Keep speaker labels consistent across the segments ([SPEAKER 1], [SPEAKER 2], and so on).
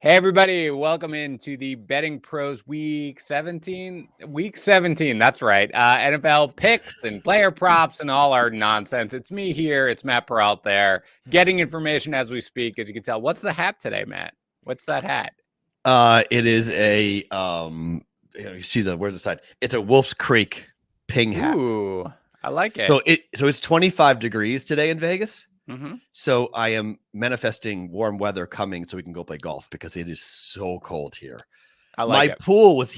[SPEAKER 1] Hey everybody, welcome into the Betting Pros Week 17. Week 17, that's right. NFL picks and player props and all our nonsense. It's me here, it's Matt Perrault there, getting information as we speak. As you can tell, what's the hat today, Matt? What's that hat?
[SPEAKER 2] It is a you see where's the side? It's a Wolf's Creek ping hat.
[SPEAKER 1] Ooh, I like it.
[SPEAKER 2] So it's 25 degrees today in Vegas.
[SPEAKER 1] Mm-hmm.
[SPEAKER 2] So I am manifesting warm weather coming so we can go play golf because it is so cold here. My pool was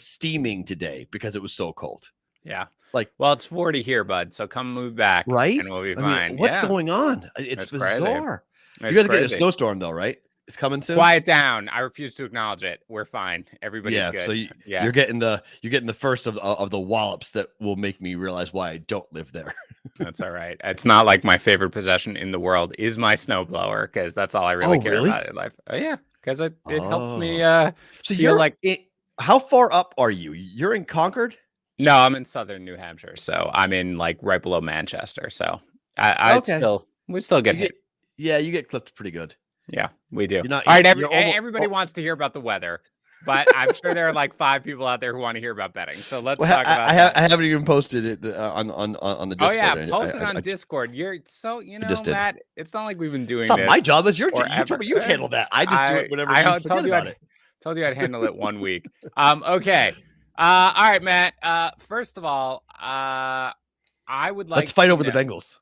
[SPEAKER 2] steaming today because it was so cold.
[SPEAKER 1] Yeah. Well, it's 40 here, bud. So come move back.
[SPEAKER 2] Right.
[SPEAKER 1] And we'll be fine.
[SPEAKER 2] What's going on? It's bizarre.
[SPEAKER 1] You
[SPEAKER 2] guys are getting a snowstorm though, right? It's coming soon.
[SPEAKER 1] Quiet down. I refuse to acknowledge it. We're fine. Everybody's good.
[SPEAKER 2] So you're getting the first of the wallops that will make me realize why I don't live there.
[SPEAKER 1] That's all right. It's not like my favorite possession in the world is my snowblower because that's all I really care about in life. Oh yeah, because it helps me.
[SPEAKER 2] So you're like, how far up are you? You're in Concord?
[SPEAKER 1] No, I'm in southern New Hampshire, so I'm in like right below Manchester. So we still get hit.
[SPEAKER 2] Yeah, you get clipped pretty good.
[SPEAKER 1] Yeah, we do. All right, everybody wants to hear about the weather, but I'm sure there are like 5 people out there who want to hear about betting. So let's talk about that.
[SPEAKER 2] I haven't even posted it on the Discord.
[SPEAKER 1] Oh yeah, post it on Discord. You're so Matt. It's not like we've been doing.
[SPEAKER 2] It's not my job. That's your job. You've handled that. I just do it whenever I told
[SPEAKER 1] you I'd handle it one week. Okay. All right, Matt. First of all, I would like.
[SPEAKER 2] Let's fight over the Bengals.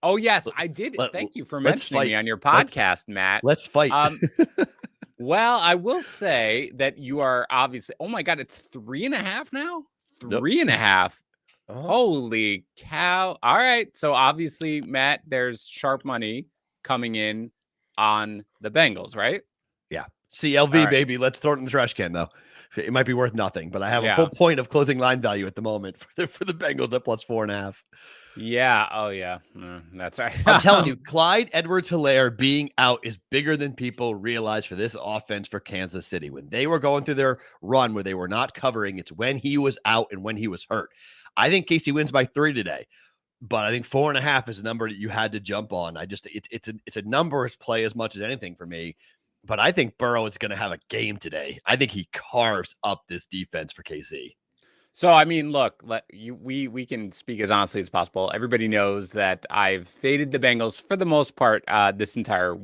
[SPEAKER 1] Oh, yes, I did. Thank you for mentioning me on your podcast, Matt.
[SPEAKER 2] Let's fight.
[SPEAKER 1] Well, I will say that you are obviously, oh my God, it's 3.5 now? 3.5. Oh. Holy cow. All right. So obviously, Matt, there's sharp money coming in on the Bengals, right?
[SPEAKER 2] Yeah. CLV, baby. Let's throw it in the trash can, though. It might be worth nothing, but I have a full point of closing line value at the moment for the Bengals at plus 4.5.
[SPEAKER 1] Yeah. Oh, yeah. That's right.
[SPEAKER 2] I'm telling you, Clyde Edwards-Helaire being out is bigger than people realize for this offense for Kansas City. When they were going through their run where they were not covering, it's when he was out and when he was hurt. I think KC wins by 3 today, but I think 4.5 is a number that you had to jump on. It's a numbers play as much as anything for me. But I think Burrow is going to have a game today. I think he carves up this defense for KC.
[SPEAKER 1] So, I mean, look, we can speak as honestly as possible. Everybody knows that I've faded the Bengals for the most part this entire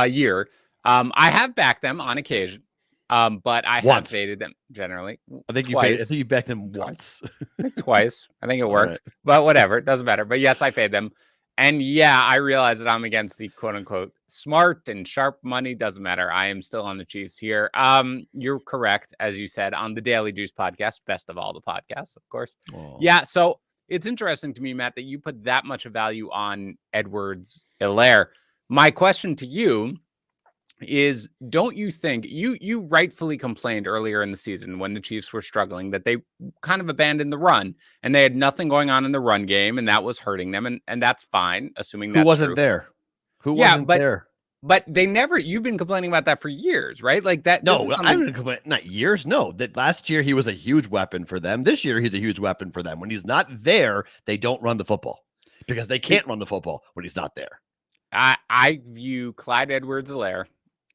[SPEAKER 1] year. I have backed them on occasion, but I have faded them generally.
[SPEAKER 2] I think you backed them once.
[SPEAKER 1] Twice. I think it worked, right. But whatever. It doesn't matter. But yes, I fade them. And yeah, I realize that I'm against the quote unquote smart and sharp money. Doesn't matter. I am still on the Chiefs here. You're correct, as you said, on the Daily Juice podcast, best of all the podcasts, of course. Oh. Yeah. So it's interesting to me, Matt, that you put that much of value on Edwards-Helaire. My question to you is, don't you think you rightfully complained earlier in the season when the Chiefs were struggling that they kind of abandoned the run and they had nothing going on in the run game and that was hurting them, and that's fine, assuming that's
[SPEAKER 2] who wasn't
[SPEAKER 1] true.
[SPEAKER 2] There who wasn't there,
[SPEAKER 1] but they never. You've been complaining about that for years, right? Like that.
[SPEAKER 2] No, I've been complaining, not years. No, that last year he was a huge weapon for them. This year he's a huge weapon for them. When he's not there, they don't run the football because they can't run the football when he's not there.
[SPEAKER 1] I view Clyde Edwards-Helaire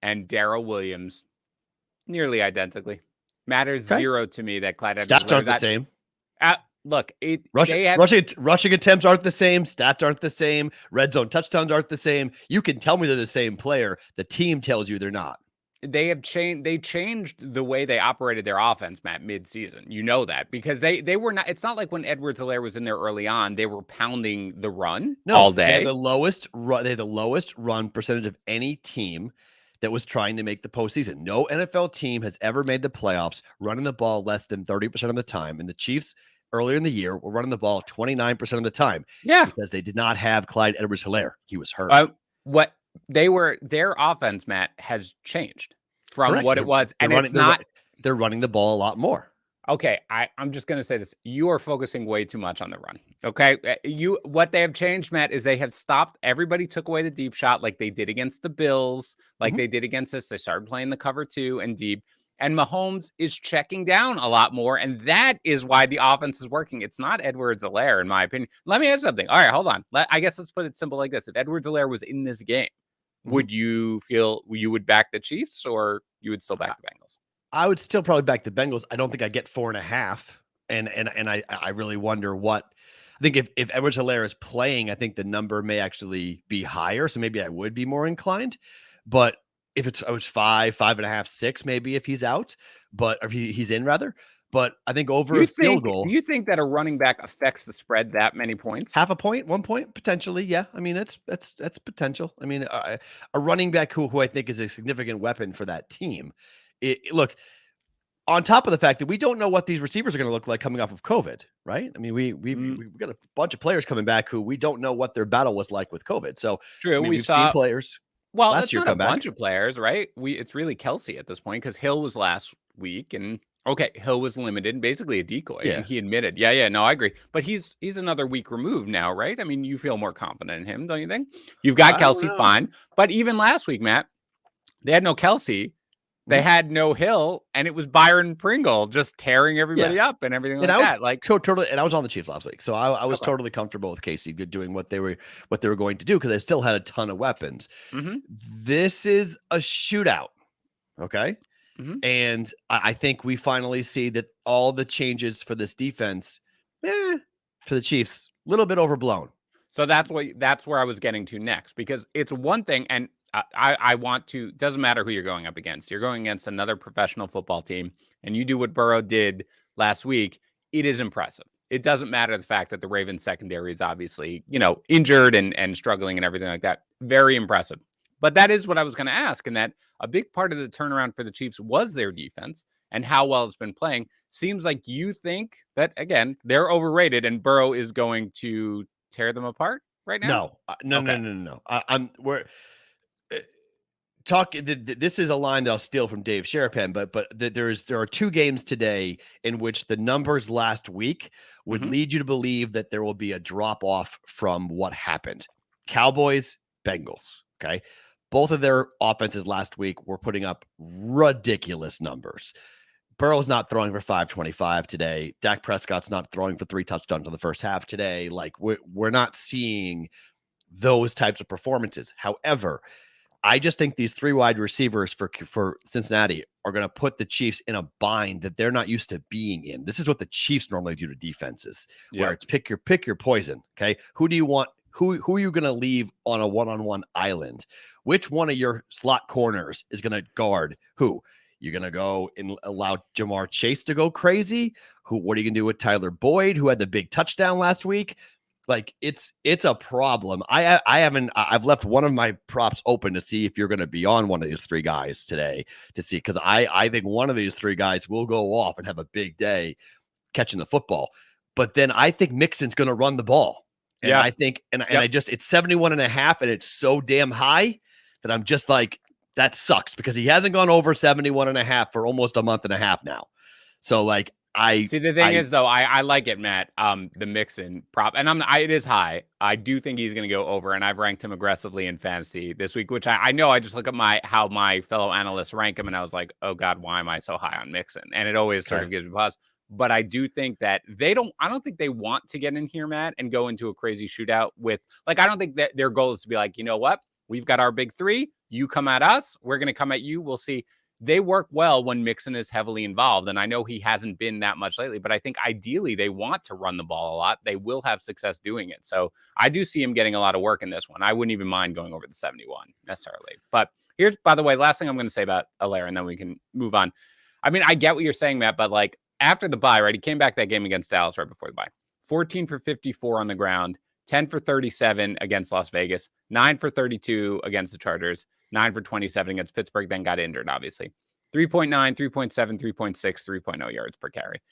[SPEAKER 1] and Darrell Williams nearly identically. Matters zero to me that Clyde Edwards-Helaire.
[SPEAKER 2] Stats aren't the same.
[SPEAKER 1] Look,
[SPEAKER 2] rushing attempts aren't the same. Stats aren't the same. Red zone touchdowns aren't the same. You can tell me they're the same player. The team tells you they're not.
[SPEAKER 1] They have changed. They changed the way they operated their offense, Matt, mid-season. You know that because they were not. It's not like when Edwards-Helaire was in there early on. They were pounding the run all day.
[SPEAKER 2] They had the lowest run percentage of any team that was trying to make the postseason. No NFL team has ever made the playoffs running the ball less than 30% of the time. And the Chiefs earlier in the year were running the ball 29% of the time.
[SPEAKER 1] Yeah.
[SPEAKER 2] Because they did not have Clyde Edwards-Helaire. He was hurt.
[SPEAKER 1] Their offense, Matt, has changed from what it was. And
[SPEAKER 2] they're running the ball a lot more.
[SPEAKER 1] Okay, I'm just going to say this. You are focusing way too much on the run. Okay, what they have changed, Matt, is they have stopped. Everybody took away the deep shot like they did against the Bills, like they did against us. They started playing the cover 2 and deep. And Mahomes is checking down a lot more, and that is why the offense is working. It's not Edwards-Helaire, in my opinion. Let me ask something. All right, hold on. I guess let's put it simple like this. If Edwards-Helaire was in this game, would you feel you would back the Chiefs or you would still back the Bengals?
[SPEAKER 2] I would still probably back the Bengals. I don't think I get 4.5. And I really wonder what I think if Edwards-Helaire is playing, I think the number may actually be higher. So maybe I would be more inclined. But if it's 5.5, 6, maybe if he's out, but if he's in rather. But I think over a field goal.
[SPEAKER 1] Do you think that a running back affects the spread that many points?
[SPEAKER 2] Half a point, 1 point, potentially. Yeah. I mean, that's potential. I mean, a running back who I think is a significant weapon for that team. Look, on top of the fact that we don't know what these receivers are going to look like coming off of COVID, right? I mean, we've got a bunch of players coming back who we don't know what their battle was like with COVID. So
[SPEAKER 1] true,
[SPEAKER 2] I mean, we've seen players.
[SPEAKER 1] Well, last year not come a bunch of players, right? It's really Kelsey at this point because Hill was last week, and Hill was limited, basically a decoy. Yeah, and he admitted. Yeah, no, I agree. But he's another week removed now, right? I mean, you feel more confident in him, don't you think? You've got Kelsey, fine, but even last week, Matt, they had no Kelsey. They had no Hill, and it was Byron Pringle just tearing everybody up and everything like that. Like
[SPEAKER 2] totally. And I was on the Chiefs last week, so I was totally comfortable with Casey doing what they were going to do because they still had a ton of weapons. This is a shootout, okay? And I think we finally see that all the changes for this defense, for the Chiefs, a little bit overblown.
[SPEAKER 1] So that's where I was getting to next because it's one thing and. I want to, doesn't matter who you're going up against. You're going against another professional football team and you do what Burrow did last week. It is impressive. It doesn't matter the fact that the Ravens secondary is obviously, injured and struggling and everything like that. Very impressive. But that is what I was going to ask. And that a big part of the turnaround for the Chiefs was their defense and how well it's been playing. Seems like you think that, again, they're overrated and Burrow is going to tear them apart right now?
[SPEAKER 2] No. This is a line that I'll steal from Dave Sherapan, but there are 2 games today in which the numbers last week would lead you to believe that there will be a drop off from what happened. Cowboys, Bengals. Okay. Both of their offenses last week were putting up ridiculous numbers. Burrow's not throwing for 525 today. Dak Prescott's not throwing for 3 touchdowns in the first half today. Like we're not seeing those types of performances. However, I just think these 3 wide receivers for Cincinnati are going to put the Chiefs in a bind that they're not used to being in. This is what the Chiefs normally do to defenses, where it's pick your poison. Okay, who do you want? Who are you going to leave on a one-on-one island? Which one of your slot corners is going to guard who? You're going to go and allow Jamar Chase to go crazy? What are you going to do with Tyler Boyd, who had the big touchdown last week? Like it's a problem. I've left one of my props open to see if you're going to be on one of these 3 guys today to see, because I think one of these 3 guys will go off and have a big day catching the football. But then I think Mixon's going to run the ball. And I think, it's 71.5 and it's so damn high that I'm just like, that sucks because he hasn't gone over 71.5 for almost a month and a half now. So like, the
[SPEAKER 1] thing is though, I like it, Matt. The Mixon prop, and it is high. I do think he's going to go over, and I've ranked him aggressively in fantasy this week, which I know I just look at how my fellow analysts rank him, and I was like, oh God, why am I so high on Mixon? And it always sort of gives me pause. But I do think that I don't think they want to get in here, Matt, and go into a crazy shootout with, I don't think that their goal is to be like, you know what? We've got our big 3. You come at us. We're going to come at you. We'll see. They work well when Mixon is heavily involved. And I know he hasn't been that much lately, but I think ideally they want to run the ball a lot. They will have success doing it. So I do see him getting a lot of work in this one. I wouldn't even mind going over the 71 necessarily. But here's, by the way, last thing I'm going to say about Helaire, and then we can move on. I mean, I get what you're saying, Matt, but after the bye, right? He came back that game against Dallas right before the bye. 14 for 54 on the ground, 10 for 37 against Las Vegas, 9 for 32 against the Chargers, 9 for 27 against Pittsburgh, then got injured, obviously. 3.9, 3.7, 3.6, 3.0 yards per carry.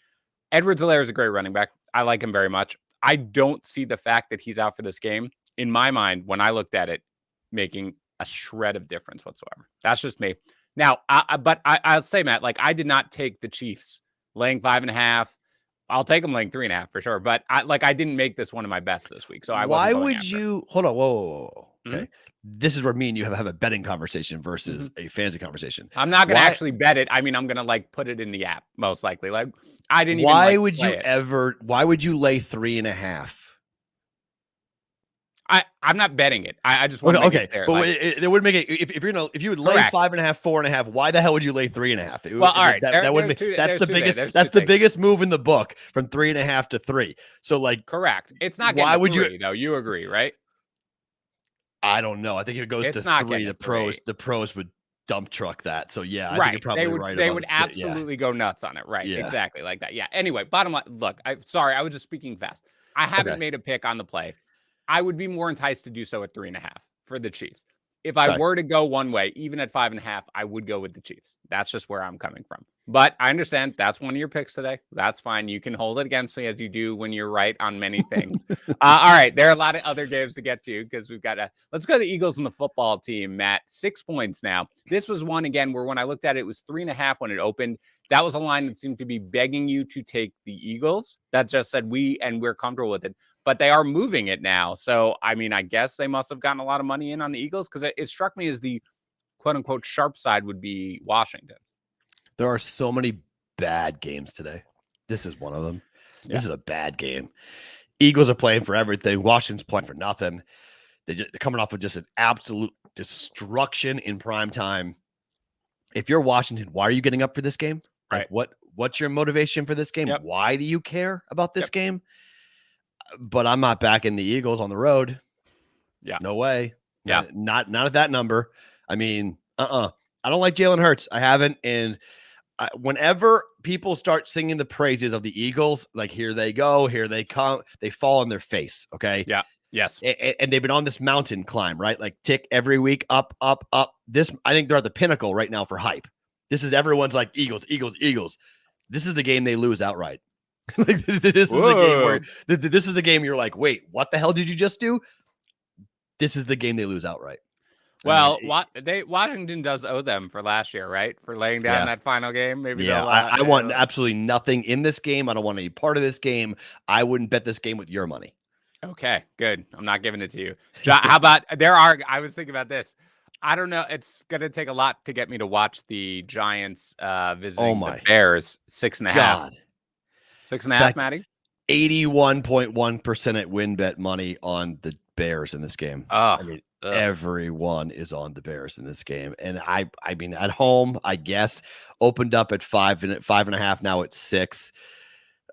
[SPEAKER 1] Edwards-Helaire is a great running back. I like him very much. I don't see the fact that he's out for this game, in my mind, when I looked at it, making a shred of difference whatsoever. That's just me. Now, I'll say, Matt, I did not take the Chiefs laying 5.5. I'll take them laying 3.5 for sure. But I didn't make this one of my bets this week. So
[SPEAKER 2] why would you hold on? Whoa. Okay. This is where me and you have a betting conversation versus a fantasy conversation.
[SPEAKER 1] I'm not going to actually bet it. I mean, I'm going to put it in the app most likely. I didn't even.
[SPEAKER 2] Why would you lay 3.5?
[SPEAKER 1] I'm not betting it. I just want to make it clear.
[SPEAKER 2] But it would make it if you would lay 5.5, 4.5. Why the hell would you lay 3.5?
[SPEAKER 1] Well, all right,
[SPEAKER 2] that would that's the biggest move in the book from 3.5 to 3. So like,
[SPEAKER 1] correct. It's not. Why would you though? You agree, right?
[SPEAKER 2] I don't know. I think if it goes to 3, the pros would dump truck that. So yeah, I think you're probably right.
[SPEAKER 1] They would absolutely go nuts on it. Right. Yeah. Exactly like that. Yeah. Anyway, bottom line, look, sorry, I was just speaking fast. I haven't made a pick on the play. I would be more enticed to do so at 3.5 for the Chiefs. If I were to go one way, even at 5.5, I would go with the Chiefs. That's just where I'm coming from. But I understand that's one of your picks today. That's fine. You can hold it against me as you do when you're right on many things. All right. There are a lot of other games to get to because we've got let's go to the Eagles and the football team, Matt. 6 points now. This was one, again, where when I looked at it, it was 3.5 when it opened. That was a line that seemed to be begging you to take the Eagles. That just said we're comfortable with it. But they are moving it now. So, I mean, I guess they must have gotten a lot of money in on the Eagles because it struck me as the quote-unquote sharp side would be Washington.
[SPEAKER 2] There are so many bad games today. This is one of them. Yeah. This is a bad game. Eagles are playing for everything. Washington's playing for nothing. They're coming off of just an absolute destruction in prime time. If you're Washington, why are you getting up for this game? Like, what's your motivation for this game? Yep. Why do you care about this game? But I'm not backing the Eagles on the road.
[SPEAKER 1] Yeah.
[SPEAKER 2] No way. Yeah. Not at that number. I mean, I don't like Jalen Hurts. I haven't. And whenever people start singing the praises of the Eagles, like here they go, here they come, they fall on their face. Okay.
[SPEAKER 1] Yeah. Yes.
[SPEAKER 2] And they've been on this mountain climb, right? Like tick every week up, up, up. I think they're at the pinnacle right now for hype. This is everyone's like Eagles, Eagles, Eagles. This is the game they lose outright. Like this is the game where this is the game you're like, wait, what the hell did you just do? This is the game they lose outright.
[SPEAKER 1] Well, Washington does owe them for last year, right? For laying down that final game. Maybe
[SPEAKER 2] I want absolutely nothing in this game. I don't want any part of this game. I wouldn't bet this game with your money.
[SPEAKER 1] Okay, good. I'm not giving it to you. How about I was thinking about this. I don't know. It's going to take a lot to get me to watch the Giants visiting the Bears. 6.5.
[SPEAKER 2] God.
[SPEAKER 1] 6.5, Maddie?
[SPEAKER 2] 81.1% at win bet money on the Bears in this game.
[SPEAKER 1] Oh,
[SPEAKER 2] I mean, everyone is on the Bears in this game. And I mean, at home, I guess, opened up at 5.5. Now it's 6.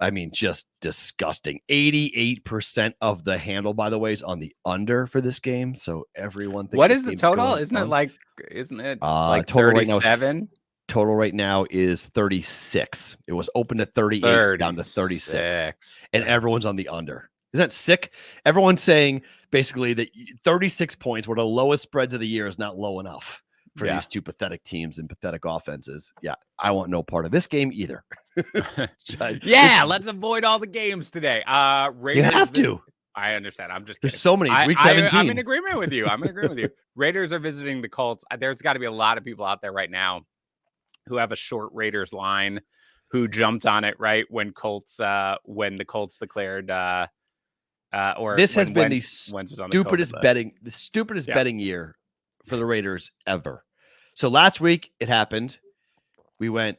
[SPEAKER 2] I mean, just disgusting. 88% of the handle, by the way, is on the under for this game. So everyone thinks
[SPEAKER 1] what is the total? Isn't it like 37?
[SPEAKER 2] Total right now is 36. It was open at 38, down to 36. And everyone's on the under. Isn't that sick? Everyone's saying basically that 36 points, were the lowest spreads of the year, is not low enough for these two pathetic teams and pathetic offenses. Yeah, I want no part of this game either.
[SPEAKER 1] Let's avoid all the games today. Raiders,
[SPEAKER 2] you have to.
[SPEAKER 1] I understand. I'm just
[SPEAKER 2] kidding. There's so many. Week 17.
[SPEAKER 1] I'm in agreement with you. Raiders are visiting the Colts. There's got to be a lot of people out there right now who have a short Raiders line, who jumped on it right when the Colts declared.
[SPEAKER 2] This has been the stupidest betting year for the Raiders ever. So last week it happened. We went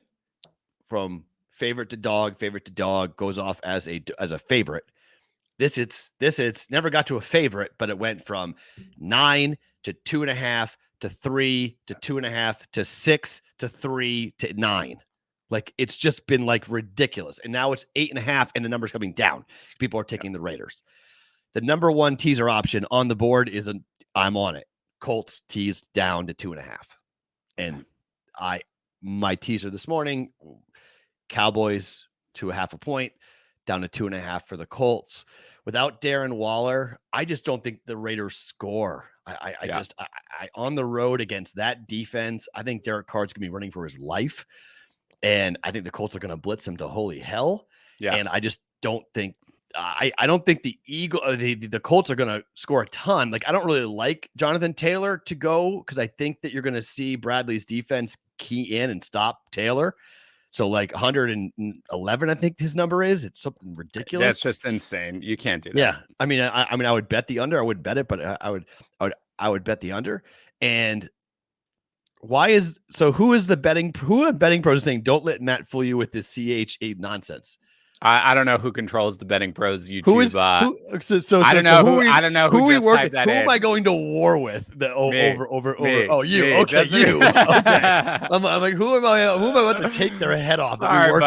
[SPEAKER 2] from favorite to dog, goes off as a favorite. This it's never got to a favorite, but it went from 9 to 2.5 to 3 to 2.5 to 6 to 3 to 9. Like, it's just been like ridiculous. And now it's 8.5 and the number's coming down. People are taking the Raiders. The number one teaser option on the board is I'm on it. Colts teased down to 2.5. And my teaser this morning, Cowboys to 0.5 point, down to 2.5 for the Colts. Without Darren Waller, I just don't think the Raiders score. I on the road against that defense, I think Derek Carr's gonna be running for his life, and I think the Colts are gonna blitz him to holy hell. Yeah, and I just don't think I don't think the Colts are gonna score a ton. Like, I don't really like Jonathan Taylor to go because I think that you're gonna see Bradley's defense key in and stop Taylor. So like 111, I think his number is. It's something ridiculous.
[SPEAKER 1] That's just insane. You can't do that.
[SPEAKER 2] Yeah, I mean, I would bet the under. I wouldn't bet it, but I would bet the under. And who are betting pros saying don't let Matt fool you with this CH8 nonsense?
[SPEAKER 1] I don't know who controls the BettingPros YouTube.
[SPEAKER 2] Who is who?
[SPEAKER 1] I don't know who. I don't know who just typed that in.
[SPEAKER 2] Who am I going to war with? Over. Oh, you.
[SPEAKER 1] Me.
[SPEAKER 2] Okay, you. Okay. I'm like, who am I about to take their head off?
[SPEAKER 1] Sorry,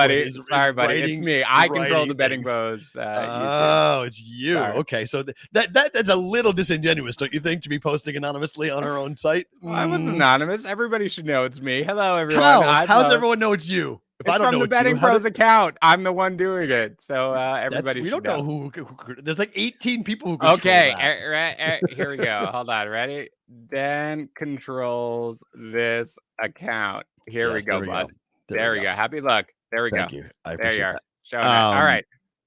[SPEAKER 1] buddy. It's me. I control the BettingPros.
[SPEAKER 2] Oh, it's you. Sorry. Okay, so that's a little disingenuous, don't you think, to be posting anonymously on our own site?
[SPEAKER 1] Well, I was anonymous. Everybody should know it's me. Hello, everyone.
[SPEAKER 2] How does everyone know it's you?
[SPEAKER 1] If I don't know the BettingPros account. I'm the one doing it, so everybody.
[SPEAKER 2] We don't know who. There's like 18 people who.
[SPEAKER 1] Okay, here we go. Hold on, ready? Dan controls this account. Here we go, bud. There we go. Happy luck. There we go.
[SPEAKER 2] Thank you.
[SPEAKER 1] There you are. Showing all right.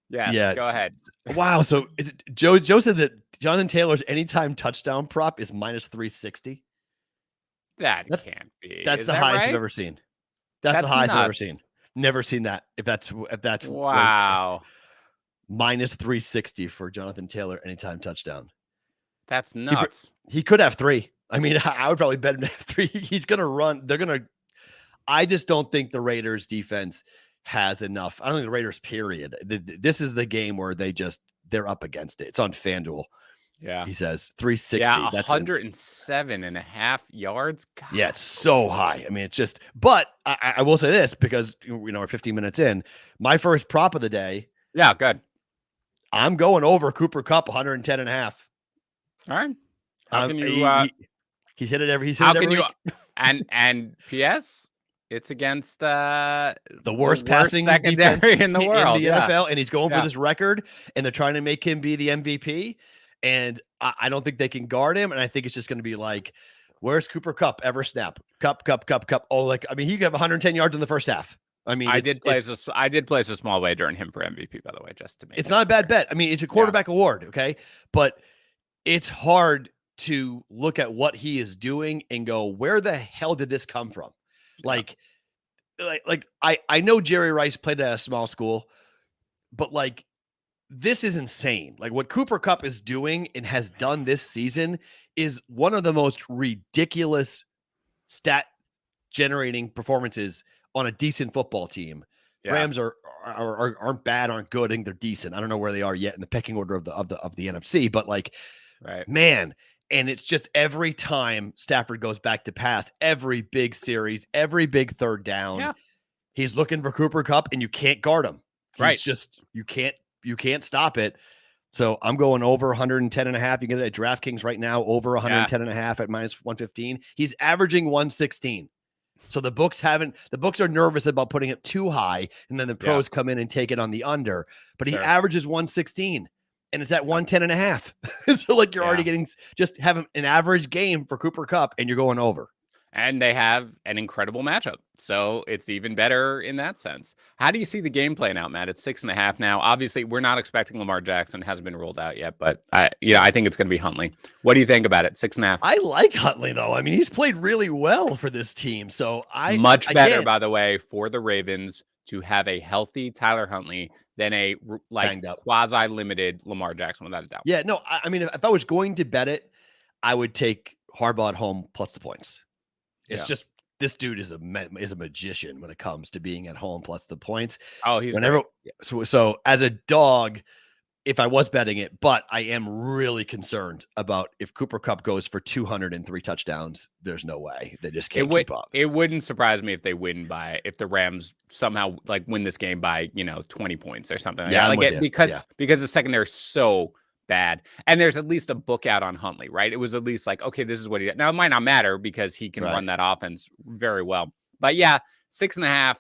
[SPEAKER 1] Yeah. Go ahead.
[SPEAKER 2] Wow. So Joe said that Jonathan Taylor's anytime touchdown prop is minus 360.
[SPEAKER 1] That can't be.
[SPEAKER 2] That's the highest I've ever seen. That's the highest I've ever seen. Never seen that. If that's
[SPEAKER 1] wow.
[SPEAKER 2] Minus 360 for Jonathan Taylor anytime touchdown.
[SPEAKER 1] That's nuts.
[SPEAKER 2] He could have 3. I mean, I would probably bet him to have 3. He's gonna run. I just don't think the Raiders defense has enough. I don't think the Raiders, period. This is the game where they're up against it. It's on FanDuel.
[SPEAKER 1] Yeah.
[SPEAKER 2] He says 360.
[SPEAKER 1] Yeah, 107.5 yards. God.
[SPEAKER 2] Yeah, it's so high. I mean, it's just, but I will say this because, we're 15 minutes in. My first prop of the day.
[SPEAKER 1] Yeah, good.
[SPEAKER 2] I'm going over Cooper Kupp 110.5.
[SPEAKER 1] All right. How can you,
[SPEAKER 2] he's hit it every week.
[SPEAKER 1] And P.S. It's against the
[SPEAKER 2] worst passing
[SPEAKER 1] secondary in the world
[SPEAKER 2] in the NFL, and he's going for this record, and they're trying to make him be the MVP. And I don't think they can guard him. And I think it's just going to be like, where's Cooper Kupp ever snap? Cup. Oh, he could have 110 yards in the first half. I mean, I did place
[SPEAKER 1] a small wager on him for MVP, by the way, just to make
[SPEAKER 2] it's not a bad bet. I mean, it's a quarterback award. Okay. But it's hard to look at what he is doing and go, where the hell did this come from? Yeah. I know Jerry Rice played at a small school, but this is insane. What Cooper Kupp is doing and has done this season is one of the most ridiculous stat generating performances on a decent football team. Yeah. Rams aren't bad, aren't good. I think they're decent. I don't know where they are yet in the pecking order of the NFC, but
[SPEAKER 1] right,
[SPEAKER 2] man. And it's just every time Stafford goes back to pass, every big series, every big third down, he's looking for Cooper Kupp and you can't guard him. It's just, you can't stop it. So I'm going over 110.5. You get it at DraftKings right now, over 110.5 at minus 115. He's averaging 116. So the books are nervous about putting it too high. And then the pros come in and take it on the under, but he averages 116 and it's at 110.5. So you're already getting, just have an average game for Cooper Kupp and you're going over.
[SPEAKER 1] And they have an incredible matchup. So it's even better in that sense. How do you see the game playing out, Matt? It's 6.5 now. Obviously, we're not expecting Lamar Jackson. Hasn't been ruled out yet, but I think it's going to be Huntley. What do you think about it? 6.5.
[SPEAKER 2] I like Huntley, though. I mean, he's played really well for this team. So
[SPEAKER 1] much better, by the way, for the Ravens to have a healthy Tyler Huntley than a quasi-limited Lamar Jackson, without a doubt.
[SPEAKER 2] Yeah, no, I mean, if I was going to bet it, I would take Harbaugh at home plus the points. It's just, this dude is a magician when it comes to being at home plus the points.
[SPEAKER 1] Oh, he's
[SPEAKER 2] so as a dog, if I was betting it, but I am really concerned about if Cooper Kupp goes for 203 touchdowns, there's no way they just can't keep up.
[SPEAKER 1] It wouldn't surprise me if if the Rams somehow win this game by 20 points or something. Because the secondary is so bad. And there's at least a book out on Huntley, right? It was at least okay, this is what he did. Now, it might not matter because he can run that offense very well. But 6.5,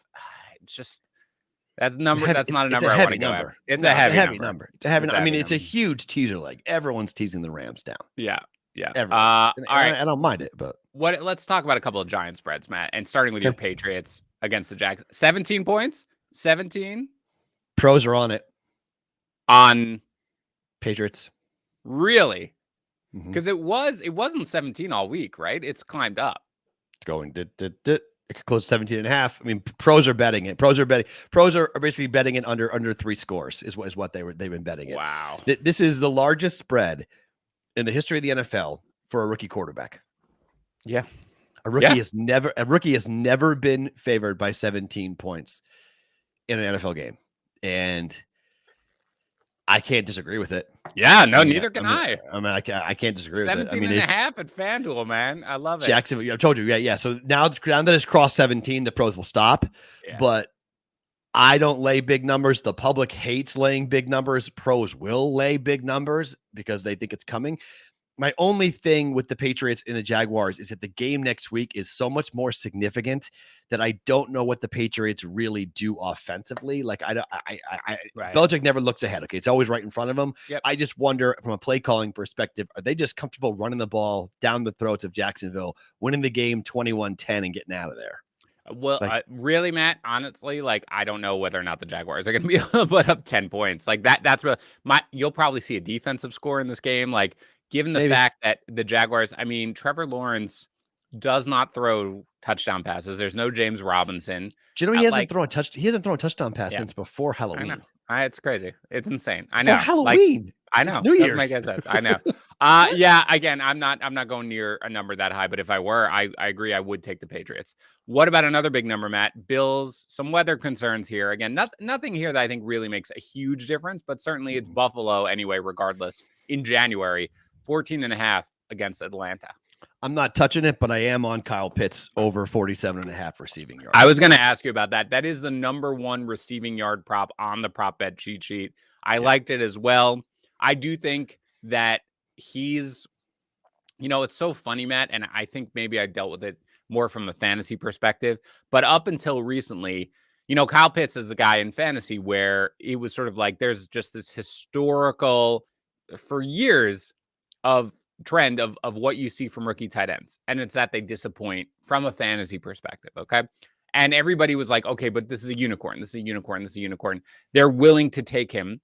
[SPEAKER 1] that's not a number I want to go after. It's a heavy number.
[SPEAKER 2] It's a heavy number. I mean, it's a huge teaser leg. Everyone's teasing the Rams down.
[SPEAKER 1] Yeah.
[SPEAKER 2] All right. I don't mind it, but
[SPEAKER 1] let's talk about a couple of giant spreads, Matt, and starting with your Patriots against the Jags. 17 points? 17?
[SPEAKER 2] Pros are on it.
[SPEAKER 1] On
[SPEAKER 2] Patriots.
[SPEAKER 1] Really? Because it wasn't 17 all week, right? It's climbed up.
[SPEAKER 2] It's going it could close 17.5. I mean, pros are betting it. Pros are basically betting it under 3 scores is what they've been betting it.
[SPEAKER 1] Wow.
[SPEAKER 2] This is the largest spread in the history of the NFL for a rookie quarterback.
[SPEAKER 1] Yeah.
[SPEAKER 2] A rookie has never been favored by 17 points in an NFL game. And I can't disagree with it.
[SPEAKER 1] Yeah, no, neither can I.
[SPEAKER 2] I can't disagree with it.
[SPEAKER 1] 17 and a half at FanDuel, man. I love it.
[SPEAKER 2] Jacksonville, I told you, yeah. So now that it's crossed 17, the pros will stop. Yeah. But I don't lay big numbers. The public hates laying big numbers. Pros will lay big numbers because they think it's coming. My only thing with the Patriots and the Jaguars is that the game next week is so much more significant that I don't know what the Patriots really do offensively. Like right. Belichick never looks ahead. Okay. It's always right in front of him.
[SPEAKER 1] Yep.
[SPEAKER 2] I just wonder from a play calling perspective, are they just comfortable running the ball down the throats of Jacksonville, winning the game 21-10 and getting out of there?
[SPEAKER 1] Well, really, Matt, honestly, like, I don't know whether or not the Jaguars are going to be able to put up 10 points. Like that's what you'll probably see a defensive score in this game. Like, given the fact that the Jaguars, I mean, Trevor Lawrence does not throw touchdown passes. There's no James Robinson.
[SPEAKER 2] Do you know he hasn't thrown a touchdown pass since before Halloween?
[SPEAKER 1] I know. It's crazy. It's insane. I know.
[SPEAKER 2] For Halloween.
[SPEAKER 1] I know.
[SPEAKER 2] It's New Year's.
[SPEAKER 1] Make sense. I know. Yeah. Again, I'm not going near a number that high, but if I were, I agree. I would take the Patriots. What about another big number, Matt? Bills. Some weather concerns here. Again, nothing here that I think really makes a huge difference, but certainly it's Buffalo anyway. Regardless, in January, 14.5 against Atlanta.
[SPEAKER 2] I'm not touching it, but I am on Kyle Pitts over 47.5 receiving yards.
[SPEAKER 1] I was going to ask you about that. That is the number one receiving yard prop on the prop bet cheat sheet. I liked it as well. I do think that he's, it's so funny, Matt, and I think maybe I dealt with it more from a fantasy perspective, but up until recently, Kyle Pitts is a guy in fantasy where it was sort of like there's just this historical, for years, of trend of what you see from rookie tight ends. And it's that they disappoint from a fantasy perspective. Okay. And everybody was like, okay, but this is a unicorn. This is a unicorn. This is a unicorn. They're willing to take him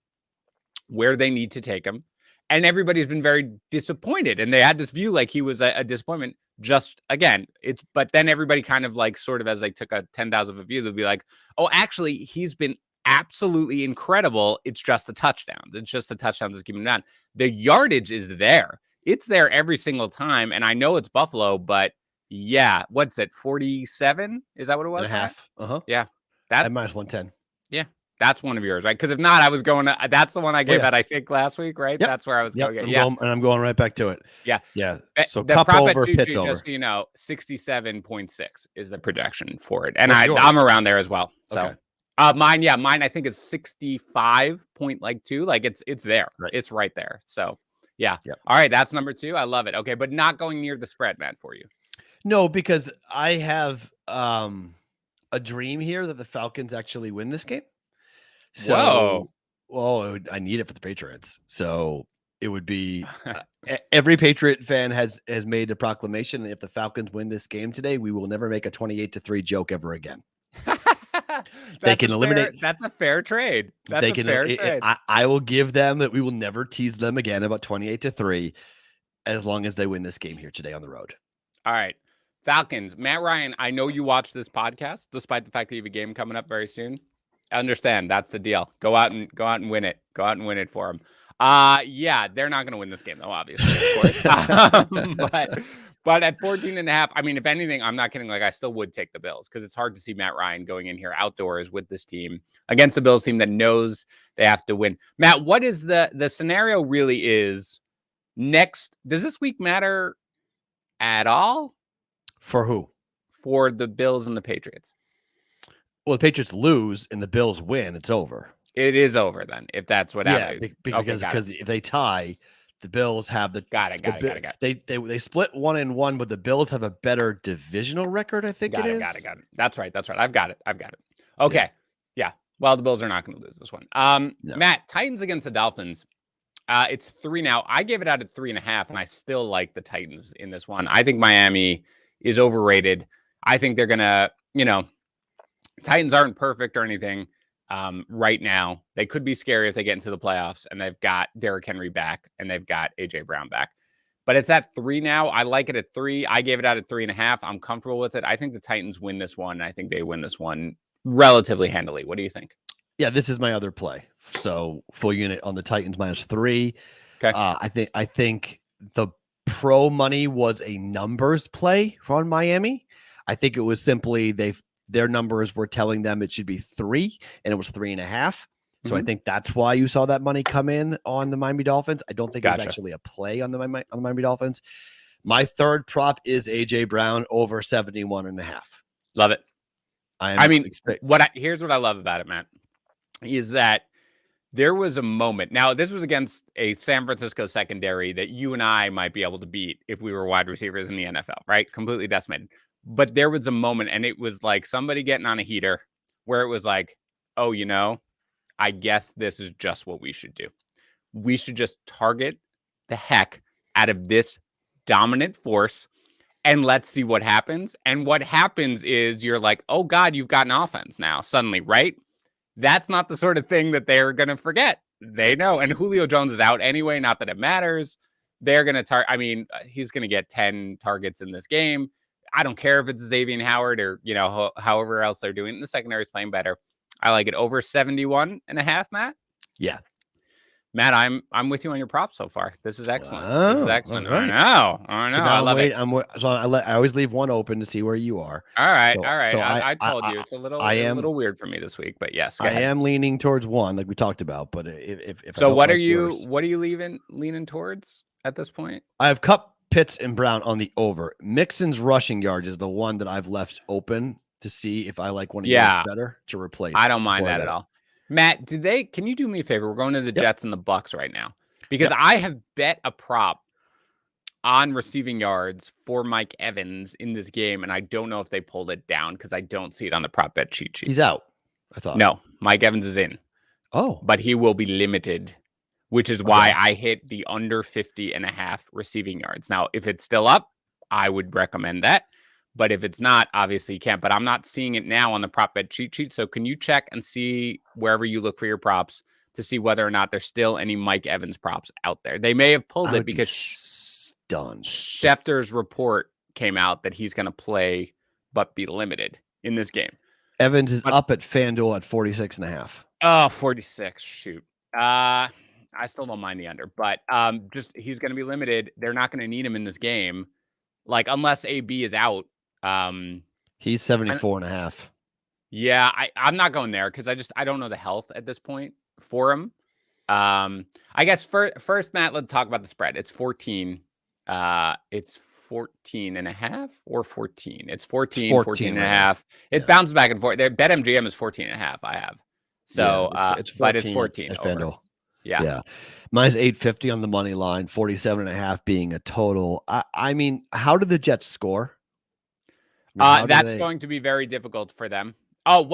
[SPEAKER 1] where they need to take him. And everybody's been very disappointed. And they had this view like he was a disappointment. Just again, but then everybody kind of like sort of as they took a 10,000 view, they'll be like, oh, actually, he's been absolutely incredible. It's just the touchdowns. It's just the touchdowns that's keeping him down. The yardage is there. It's there every single time. And I know it's Buffalo, but yeah, what's it? 47? Is that what it was?
[SPEAKER 2] And a half.
[SPEAKER 1] Yeah.
[SPEAKER 2] That minus 110.
[SPEAKER 1] Yeah. That's one of yours, right? Because if not, I was going to, that's the one I gave out, I think, last week, right?
[SPEAKER 2] Yep.
[SPEAKER 1] That's where I was going.
[SPEAKER 2] And I'm going right back to it.
[SPEAKER 1] Yeah.
[SPEAKER 2] Yeah. So
[SPEAKER 1] the
[SPEAKER 2] Cup over, Pitts
[SPEAKER 1] over.
[SPEAKER 2] Just,
[SPEAKER 1] 67.6 is the projection for it. And I'm around there as well. So okay. Mine, I think is 65.2. Like it's there. Right. It's right there. So yeah. Yep. All right. That's number 2. I love it. Okay. But not going near the spread, Matt, for you.
[SPEAKER 2] No, because I have a dream here that the Falcons actually win this game. So, I need it for the Patriots. So it would be every Patriot fan has made the proclamation. If the Falcons win this game today, we will never make a 28-3 joke ever again. They can eliminate.
[SPEAKER 1] That's a fair trade. That's a fair trade.
[SPEAKER 2] I will give them that we will never tease them again about 28-3 as long as they win this game here today on the road.
[SPEAKER 1] All right. Falcons. Matt Ryan, I know you watch this podcast, despite the fact that you have a game coming up very soon. I understand. That's the deal. Go out and win it. Go out and win it for them. Yeah, they're not going to win this game, though, obviously, of course. But at 14.5, I mean, if anything, I'm not kidding. Like, I still would take the Bills because it's hard to see Matt Ryan going in here outdoors with this team against the Bills team that knows they have to win. Matt, what is the scenario really is next? Does this week matter at all?
[SPEAKER 2] For who?
[SPEAKER 1] For the Bills and the Patriots.
[SPEAKER 2] Well, the Patriots lose and the Bills win. It's over.
[SPEAKER 1] It is over then, if that's what happens.
[SPEAKER 2] Because if they tie, the Bills have the
[SPEAKER 1] got it.
[SPEAKER 2] They split 1-1, but the Bills have a better divisional record. I think it is.
[SPEAKER 1] Got it. That's right. I've got it. Okay. Yeah. Well, the Bills are not going to lose this one. No. Matt, Titans against the Dolphins. It's 3 now. I gave it out at 3.5, and I still like the Titans in this one. I think Miami is overrated. I think they're gonna, Titans aren't perfect or anything right now. They could be scary if they get into the playoffs, and they've got Derrick Henry back, and they've got AJ Brown back. But it's at 3 now. I like it at 3. I gave it out at 3.5. I'm comfortable with it. I think the Titans win this one. I think they win this one relatively handily. What do you think?
[SPEAKER 2] Yeah, this is my other play. So full unit on the Titans -3.
[SPEAKER 1] Okay.
[SPEAKER 2] I think the pro money was a numbers play on Miami. I think it was simply their numbers were telling them it should be 3, and it was 3.5. So I think that's why you saw that money come in on the Miami Dolphins. I don't think it was
[SPEAKER 1] Gotcha.
[SPEAKER 2] actually a play on the Miami Dolphins. My third prop is AJ Brown over 71.5.
[SPEAKER 1] Love it. Here's what I love about it, Matt, is that there was a moment. Now, this was against a San Francisco secondary that you and I might be able to beat if we were wide receivers in the NFL, right? Completely decimated. But there was a moment, and it was like somebody getting on a heater where it was like, oh, I guess this is just what we should do. We should just target the heck out of this dominant force and let's see what happens. And what happens is you're like, oh, God, you've got an offense now suddenly, right? That's not the sort of thing that they're going to forget. They know. And Julio Jones is out anyway, not that it matters. They're going to he's going to get 10 targets in this game. I don't care if it's Xavier Howard or, however else they're doing it. The secondary is playing better. I like it over 71.5, Matt.
[SPEAKER 2] Yeah.
[SPEAKER 1] Matt, I'm with you on your props so far. This is excellent.
[SPEAKER 2] Oh,
[SPEAKER 1] this is excellent.
[SPEAKER 2] Right.
[SPEAKER 1] I know.
[SPEAKER 2] So
[SPEAKER 1] I love it.
[SPEAKER 2] I always leave one open to see where you are.
[SPEAKER 1] All right.
[SPEAKER 2] So
[SPEAKER 1] I told you it's a little weird for me this week, but yes,
[SPEAKER 2] I am leaning towards one, like we talked about. But if
[SPEAKER 1] so, what are you leaning towards at this point?
[SPEAKER 2] I have Kupp, Pitts, and Brown on the over. Mixon's rushing yards is the one that I've left open to see if I like one of yours better to replace.
[SPEAKER 1] I don't mind that at all. Matt, can you do me a favor? We're going to the Jets and the Bucks right now because I have bet a prop on receiving yards for Mike Evans in this game, and I don't know if they pulled it down because I don't see it on the prop bet cheat sheet.
[SPEAKER 2] He's out, I thought.
[SPEAKER 1] No, Mike Evans is in.
[SPEAKER 2] Oh.
[SPEAKER 1] But he will be limited, which is why I hit the under 50.5 receiving yards. Now, if it's still up, I would recommend that. But if it's not, obviously you can't. But I'm not seeing it now on the prop bet cheat sheet. So can you check and see wherever you look for your props to see whether or not there's still any Mike Evans props out there? They may have pulled it because Schefter's report came out that he's going to play but be limited in this game.
[SPEAKER 2] Evans is up at FanDuel at 46.5.
[SPEAKER 1] Oh, 46. Shoot. I still don't mind the under, but just he's going to be limited. They're not going to need him in this game. Like, unless AB is out.
[SPEAKER 2] He's 74.5.
[SPEAKER 1] Yeah, I'm not going there because I don't know the health at this point for him. I guess first, Matt, let's talk about the spread. It's 14. It's 14.5 or 14. It's 14.5. It bounces back and forth. BetMGM is 14.5. I have. So,
[SPEAKER 2] it's 14
[SPEAKER 1] but it's 14
[SPEAKER 2] at
[SPEAKER 1] over.
[SPEAKER 2] FanDuel.
[SPEAKER 1] Yeah.
[SPEAKER 2] Mine's 850 on the money line, 47.5 being a total. I mean, how did the Jets score?
[SPEAKER 1] That's going to be very difficult for them. I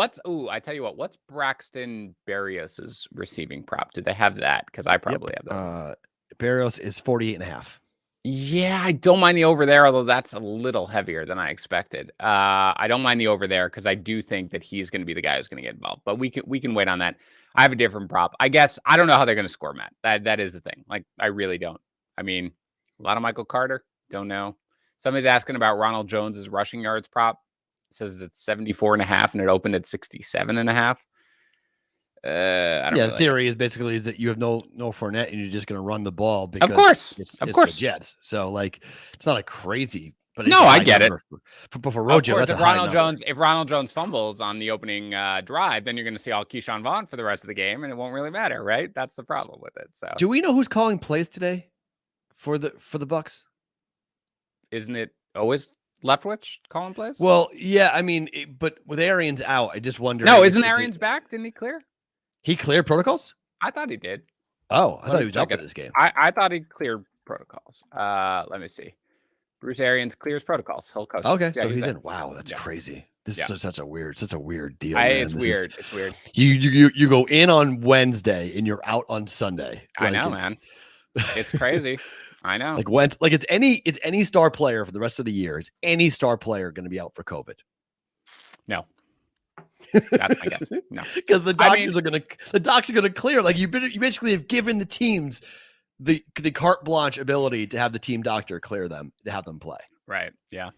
[SPEAKER 1] tell you what's Braxton Berrios' receiving prop? Did they have that? Because I probably have that.
[SPEAKER 2] Berrios is 48.5.
[SPEAKER 1] Yeah, I don't mind the over there, although that's a little heavier than I expected. I don't mind the over there because I do think that he's going to be the guy who's going to get involved. But we can wait on that. I have a different prop. I guess I don't know how they're going to score, Matt. That is the thing. Like, I really don't. I mean, a lot of Michael Carter. Don't know. Somebody's asking about Ronald Jones's rushing yards prop. It says it's 74.5 and it opened at 67.5.
[SPEAKER 2] The theory is basically that you have no Fournette and you're just going to run the ball because
[SPEAKER 1] of course
[SPEAKER 2] it's the Jets. So like it's not a crazy, but
[SPEAKER 1] no, I get it.
[SPEAKER 2] For Rojo, that's
[SPEAKER 1] if Ronald Jones fumbles on the opening drive, then you're going to see all Keyshawn Vaughn for the rest of the game, and it won't really matter, right? That's the problem with it. So,
[SPEAKER 2] do we know who's calling plays today for the Bucks?
[SPEAKER 1] Isn't it always Leftwich calling plays?
[SPEAKER 2] Well, yeah, I mean, but with Arians out, I just wonder.
[SPEAKER 1] No, isn't Arians back? Didn't he clear?
[SPEAKER 2] He cleared protocols?
[SPEAKER 1] I thought he did.
[SPEAKER 2] Oh, I thought he was out for this game.
[SPEAKER 1] I thought he cleared protocols. Let me see. Bruce Arians clears protocols. He'll coach.
[SPEAKER 2] Okay, so he's in. Wow, that's crazy. This is such a weird deal.
[SPEAKER 1] It's weird. It's weird.
[SPEAKER 2] You go in on Wednesday and you're out on Sunday.
[SPEAKER 1] I know, man. It's crazy. I know.
[SPEAKER 2] Like it's any star player for the rest of the year. Is any star player going to be out for COVID?
[SPEAKER 1] No. That's my guess. No,
[SPEAKER 2] because the docs are gonna clear. Like you basically have given the teams the carte blanche ability to have the team doctor clear them to have them play.
[SPEAKER 1] Right. Yeah.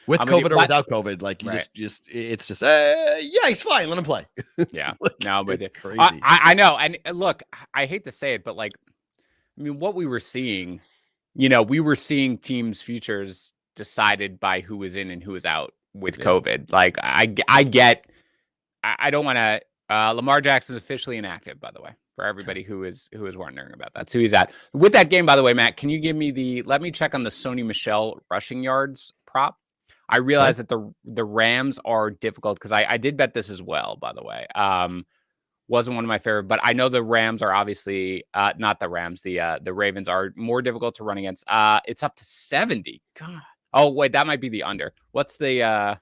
[SPEAKER 2] With COVID or without COVID, like you just it's just he's fine. Let him play.
[SPEAKER 1] Yeah.
[SPEAKER 2] No, but it's crazy.
[SPEAKER 1] I know. And look, I hate to say it, but like, I mean, what we were seeing, we were seeing teams' futures decided by who was in and who was out with COVID. Like I get. I don't want to Lamar Jackson is officially inactive, by the way, for everybody who is wondering about that. That's who he's at. With that game, by the way, Matt, can you give me let me check on the Sony Michel rushing yards prop. I realize that the Rams are difficult because I did bet this as well, by the way. Wasn't one of my favorite, but I know the Rams are obviously not the Rams. The Ravens are more difficult to run against. It's up to 70. God. Oh, wait, that might be the under. What's the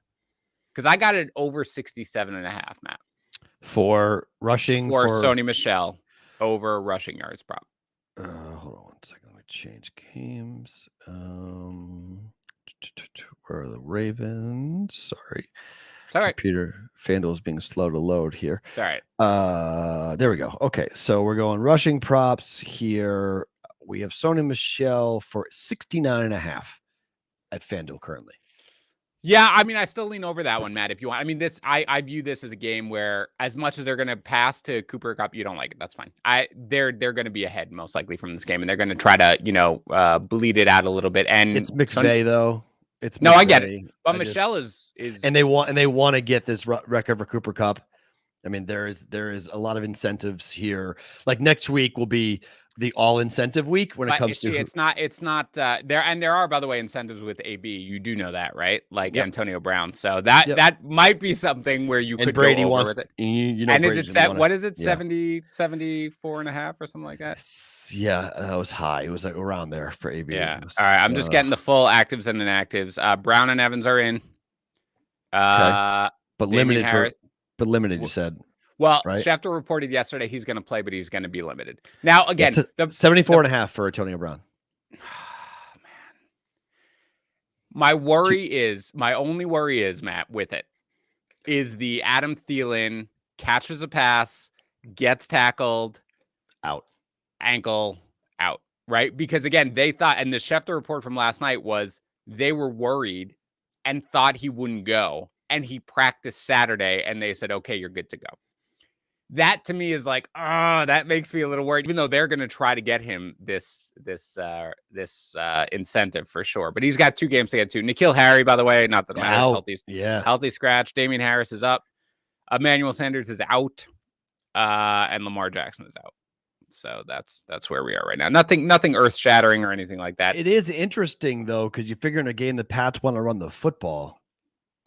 [SPEAKER 1] because I got it over 67.5, Matt.
[SPEAKER 2] For rushing
[SPEAKER 1] for Sony Michel over rushing yards prop.
[SPEAKER 2] Hold on 1 second. Let me change games. Where are the Ravens? Sorry. Computer FanDuel is being slow to load here.
[SPEAKER 1] It's all right.
[SPEAKER 2] There we go. Okay, so we're going rushing props here. We have Sony Michel for 69.5 at FanDuel currently.
[SPEAKER 1] Yeah, I mean, I still lean over that one, Matt, if you want. I mean, I view this as a game where as much as they're going to pass to Cooper Kupp, you don't like it. That's fine. They're going to be ahead most likely from this game, and they're going to try to, bleed it out a little bit. And
[SPEAKER 2] it's McVay, though. It's McVay.
[SPEAKER 1] No, I get it. But Michelle is
[SPEAKER 2] and they want to get this record for Cooper Kupp. I mean, there is a lot of incentives here. Like next week will be the all incentive week when it comes to
[SPEAKER 1] it's not there. And there are, by the way, incentives with AB. You do know that, right? Like Antonio Brown. So that might be something where you could
[SPEAKER 2] Brady
[SPEAKER 1] go over
[SPEAKER 2] wants
[SPEAKER 1] with it.
[SPEAKER 2] And
[SPEAKER 1] is it set? What is it? 74.5 or something like that?
[SPEAKER 2] Yeah, that was high. It was like around there for AB.
[SPEAKER 1] Yeah. All right. I'm just getting the full actives and inactives. Brown and Evans are in.
[SPEAKER 2] Okay. But limited
[SPEAKER 1] Harris.
[SPEAKER 2] But limited, you said.
[SPEAKER 1] Well,
[SPEAKER 2] right?
[SPEAKER 1] Schefter reported yesterday he's going to play, but he's going to be limited. Now, again,
[SPEAKER 2] 74.5 for Antonio Brown.
[SPEAKER 1] Man. My only worry is, Matt, with it, is the Adam Thielen catches a pass, gets tackled,
[SPEAKER 2] out,
[SPEAKER 1] ankle, out, right? Because, again, they thought, and the Schefter report from last night was they were worried and thought he wouldn't go. And he practiced Saturday, and they said, okay, you're good to go. That to me is like, that makes me a little worried, even though they're going to try to get him this incentive for sure. But he's got 2 games to get to. N'Keal Harry, by the way, not that it matters. Healthy scratch. Damian Harris is up. Emmanuel Sanders is out. And Lamar Jackson is out. So that's where we are right now. Nothing earth shattering or anything like that.
[SPEAKER 2] It is interesting though, because you figure in a game the Pats want to run the football,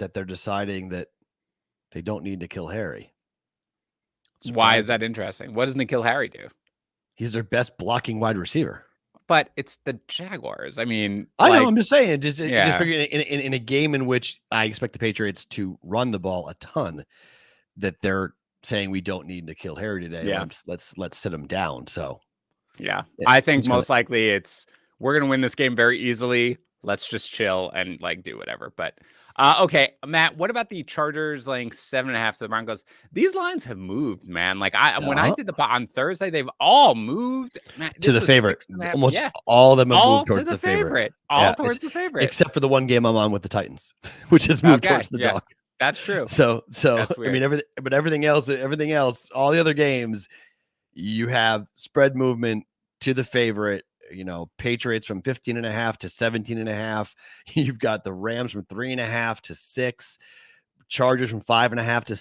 [SPEAKER 2] that they're deciding that they don't need N'Keal Harry.
[SPEAKER 1] Why is that interesting? What does N'Keal Harry do?
[SPEAKER 2] He's their best blocking wide receiver.
[SPEAKER 1] But it's the Jaguars. I mean,
[SPEAKER 2] I know. I'm just saying. Just figuring in a game in which I expect the Patriots to run the ball a ton, that they're saying we don't need N'Keal Harry today.
[SPEAKER 1] Yeah.
[SPEAKER 2] Let's sit him down. So,
[SPEAKER 1] I think most likely we're gonna win this game very easily. Let's just chill and do whatever. But okay, Matt, what about the Chargers laying 7.5 to the Broncos? These lines have moved, man. When I did the on Thursday, they've all moved
[SPEAKER 2] to the favorite. Almost all of them have moved towards the favorite.
[SPEAKER 1] Towards the favorite,
[SPEAKER 2] except for the one game I'm on with the Titans, which has moved towards the dog.
[SPEAKER 1] That's true.
[SPEAKER 2] So I mean everything else, all the other games, you have spread movement to the favorite. Patriots from 15.5 to 17.5. You've got the Rams from 3.5 to 6. Chargers from 5.5 to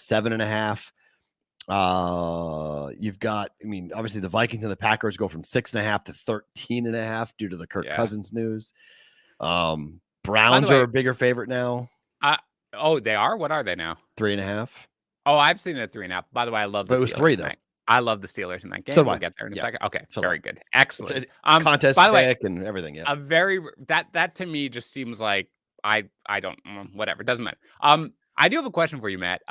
[SPEAKER 2] 7.5. You've got, obviously the Vikings and the Packers go from 6.5 to 13.5 due to the Kirk Cousins news. Browns are a bigger favorite now.
[SPEAKER 1] They are? What are they now?
[SPEAKER 2] 3.5.
[SPEAKER 1] Oh, I've seen it at 3.5. By the way, I love the
[SPEAKER 2] But it was 3 though.
[SPEAKER 1] I love the Steelers in that game.
[SPEAKER 2] So
[SPEAKER 1] we'll get there in a second. Okay, very good. Excellent.
[SPEAKER 2] Contest
[SPEAKER 1] by the way,
[SPEAKER 2] pick and everything. Yeah.
[SPEAKER 1] That to me just seems like I don't whatever. It doesn't matter. I do have a question for you, Matt.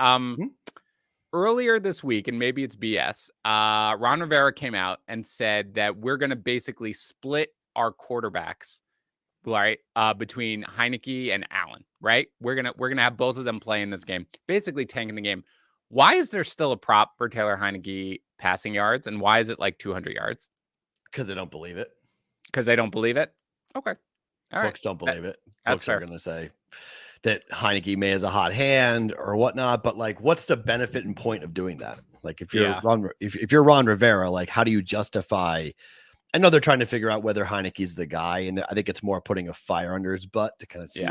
[SPEAKER 1] Earlier this week, and maybe it's BS, Ron Rivera came out and said that we're going to basically split our quarterbacks, right, between Heineke and Allen. Right, we're gonna have both of them play in this game, basically tanking the game. Why is there still a prop for Taylor Heineke passing yards, and why is it like 200 yards?
[SPEAKER 2] Because they don't believe it.
[SPEAKER 1] Because they don't believe it? Okay. All
[SPEAKER 2] Books don't believe it.
[SPEAKER 1] Books
[SPEAKER 2] are going to say that Heineke may has a hot hand or whatnot, but what's the benefit and point of doing that? If you're if you're Ron Rivera, how do you justify? I know they're trying to figure out whether Heineke's the guy, and I think it's more putting a fire under his butt to kind of see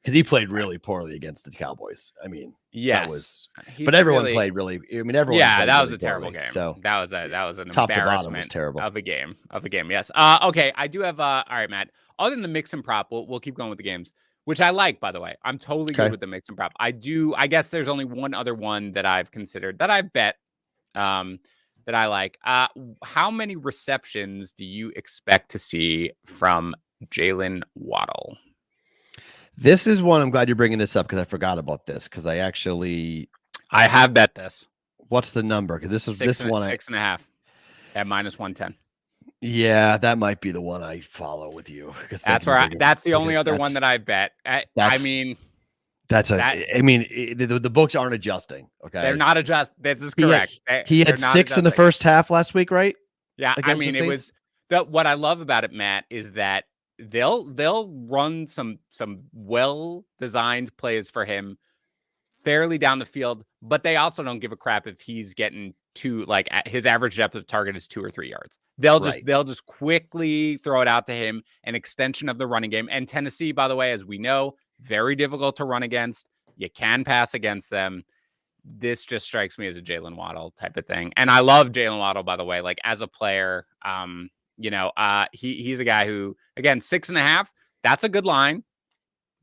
[SPEAKER 2] because he played really poorly against the Cowboys. I mean,
[SPEAKER 1] yes,
[SPEAKER 2] that was, but everyone played really. I mean, everyone.
[SPEAKER 1] Yeah, that was
[SPEAKER 2] really
[SPEAKER 1] a terrible
[SPEAKER 2] poorly,
[SPEAKER 1] game.
[SPEAKER 2] So
[SPEAKER 1] that was an
[SPEAKER 2] top to bottom
[SPEAKER 1] embarrassment
[SPEAKER 2] was terrible
[SPEAKER 1] of a game. Yes. Okay, I do have. All right, Matt. Other than the mix and prop, we'll keep going with the games, which I like. By the way, I'm totally good with the mix and prop. I guess there's only one other one that I've considered that I've bet. That I like. How many receptions do you expect to see from Jalen Waddle?
[SPEAKER 2] This is one I'm glad you're bringing this up because I forgot about this because I
[SPEAKER 1] have bet this.
[SPEAKER 2] What's the number? Because this is this one
[SPEAKER 1] 6.5 at -110.
[SPEAKER 2] Yeah, that might be the one I follow with you because
[SPEAKER 1] that's the only other one that I bet. I mean.
[SPEAKER 2] The books aren't adjusting. Okay.
[SPEAKER 1] They're not adjusting. This is correct.
[SPEAKER 2] He had 6 in the first half last week, right?
[SPEAKER 1] Yeah. I mean, it was what I love about it, Matt, is that they'll run some well-designed plays for him fairly down the field, but they also don't give a crap if he's getting his average depth of target is 2 or 3 yards. They'll just quickly throw it out to him, an extension of the running game. And Tennessee, by the way, as we know, very difficult to run against. You can pass against them. This just strikes me as a Jalen Waddle type of thing. And I love Jalen Waddle, by the way, like as a player. He's a guy who, again, 6.5, that's a good line,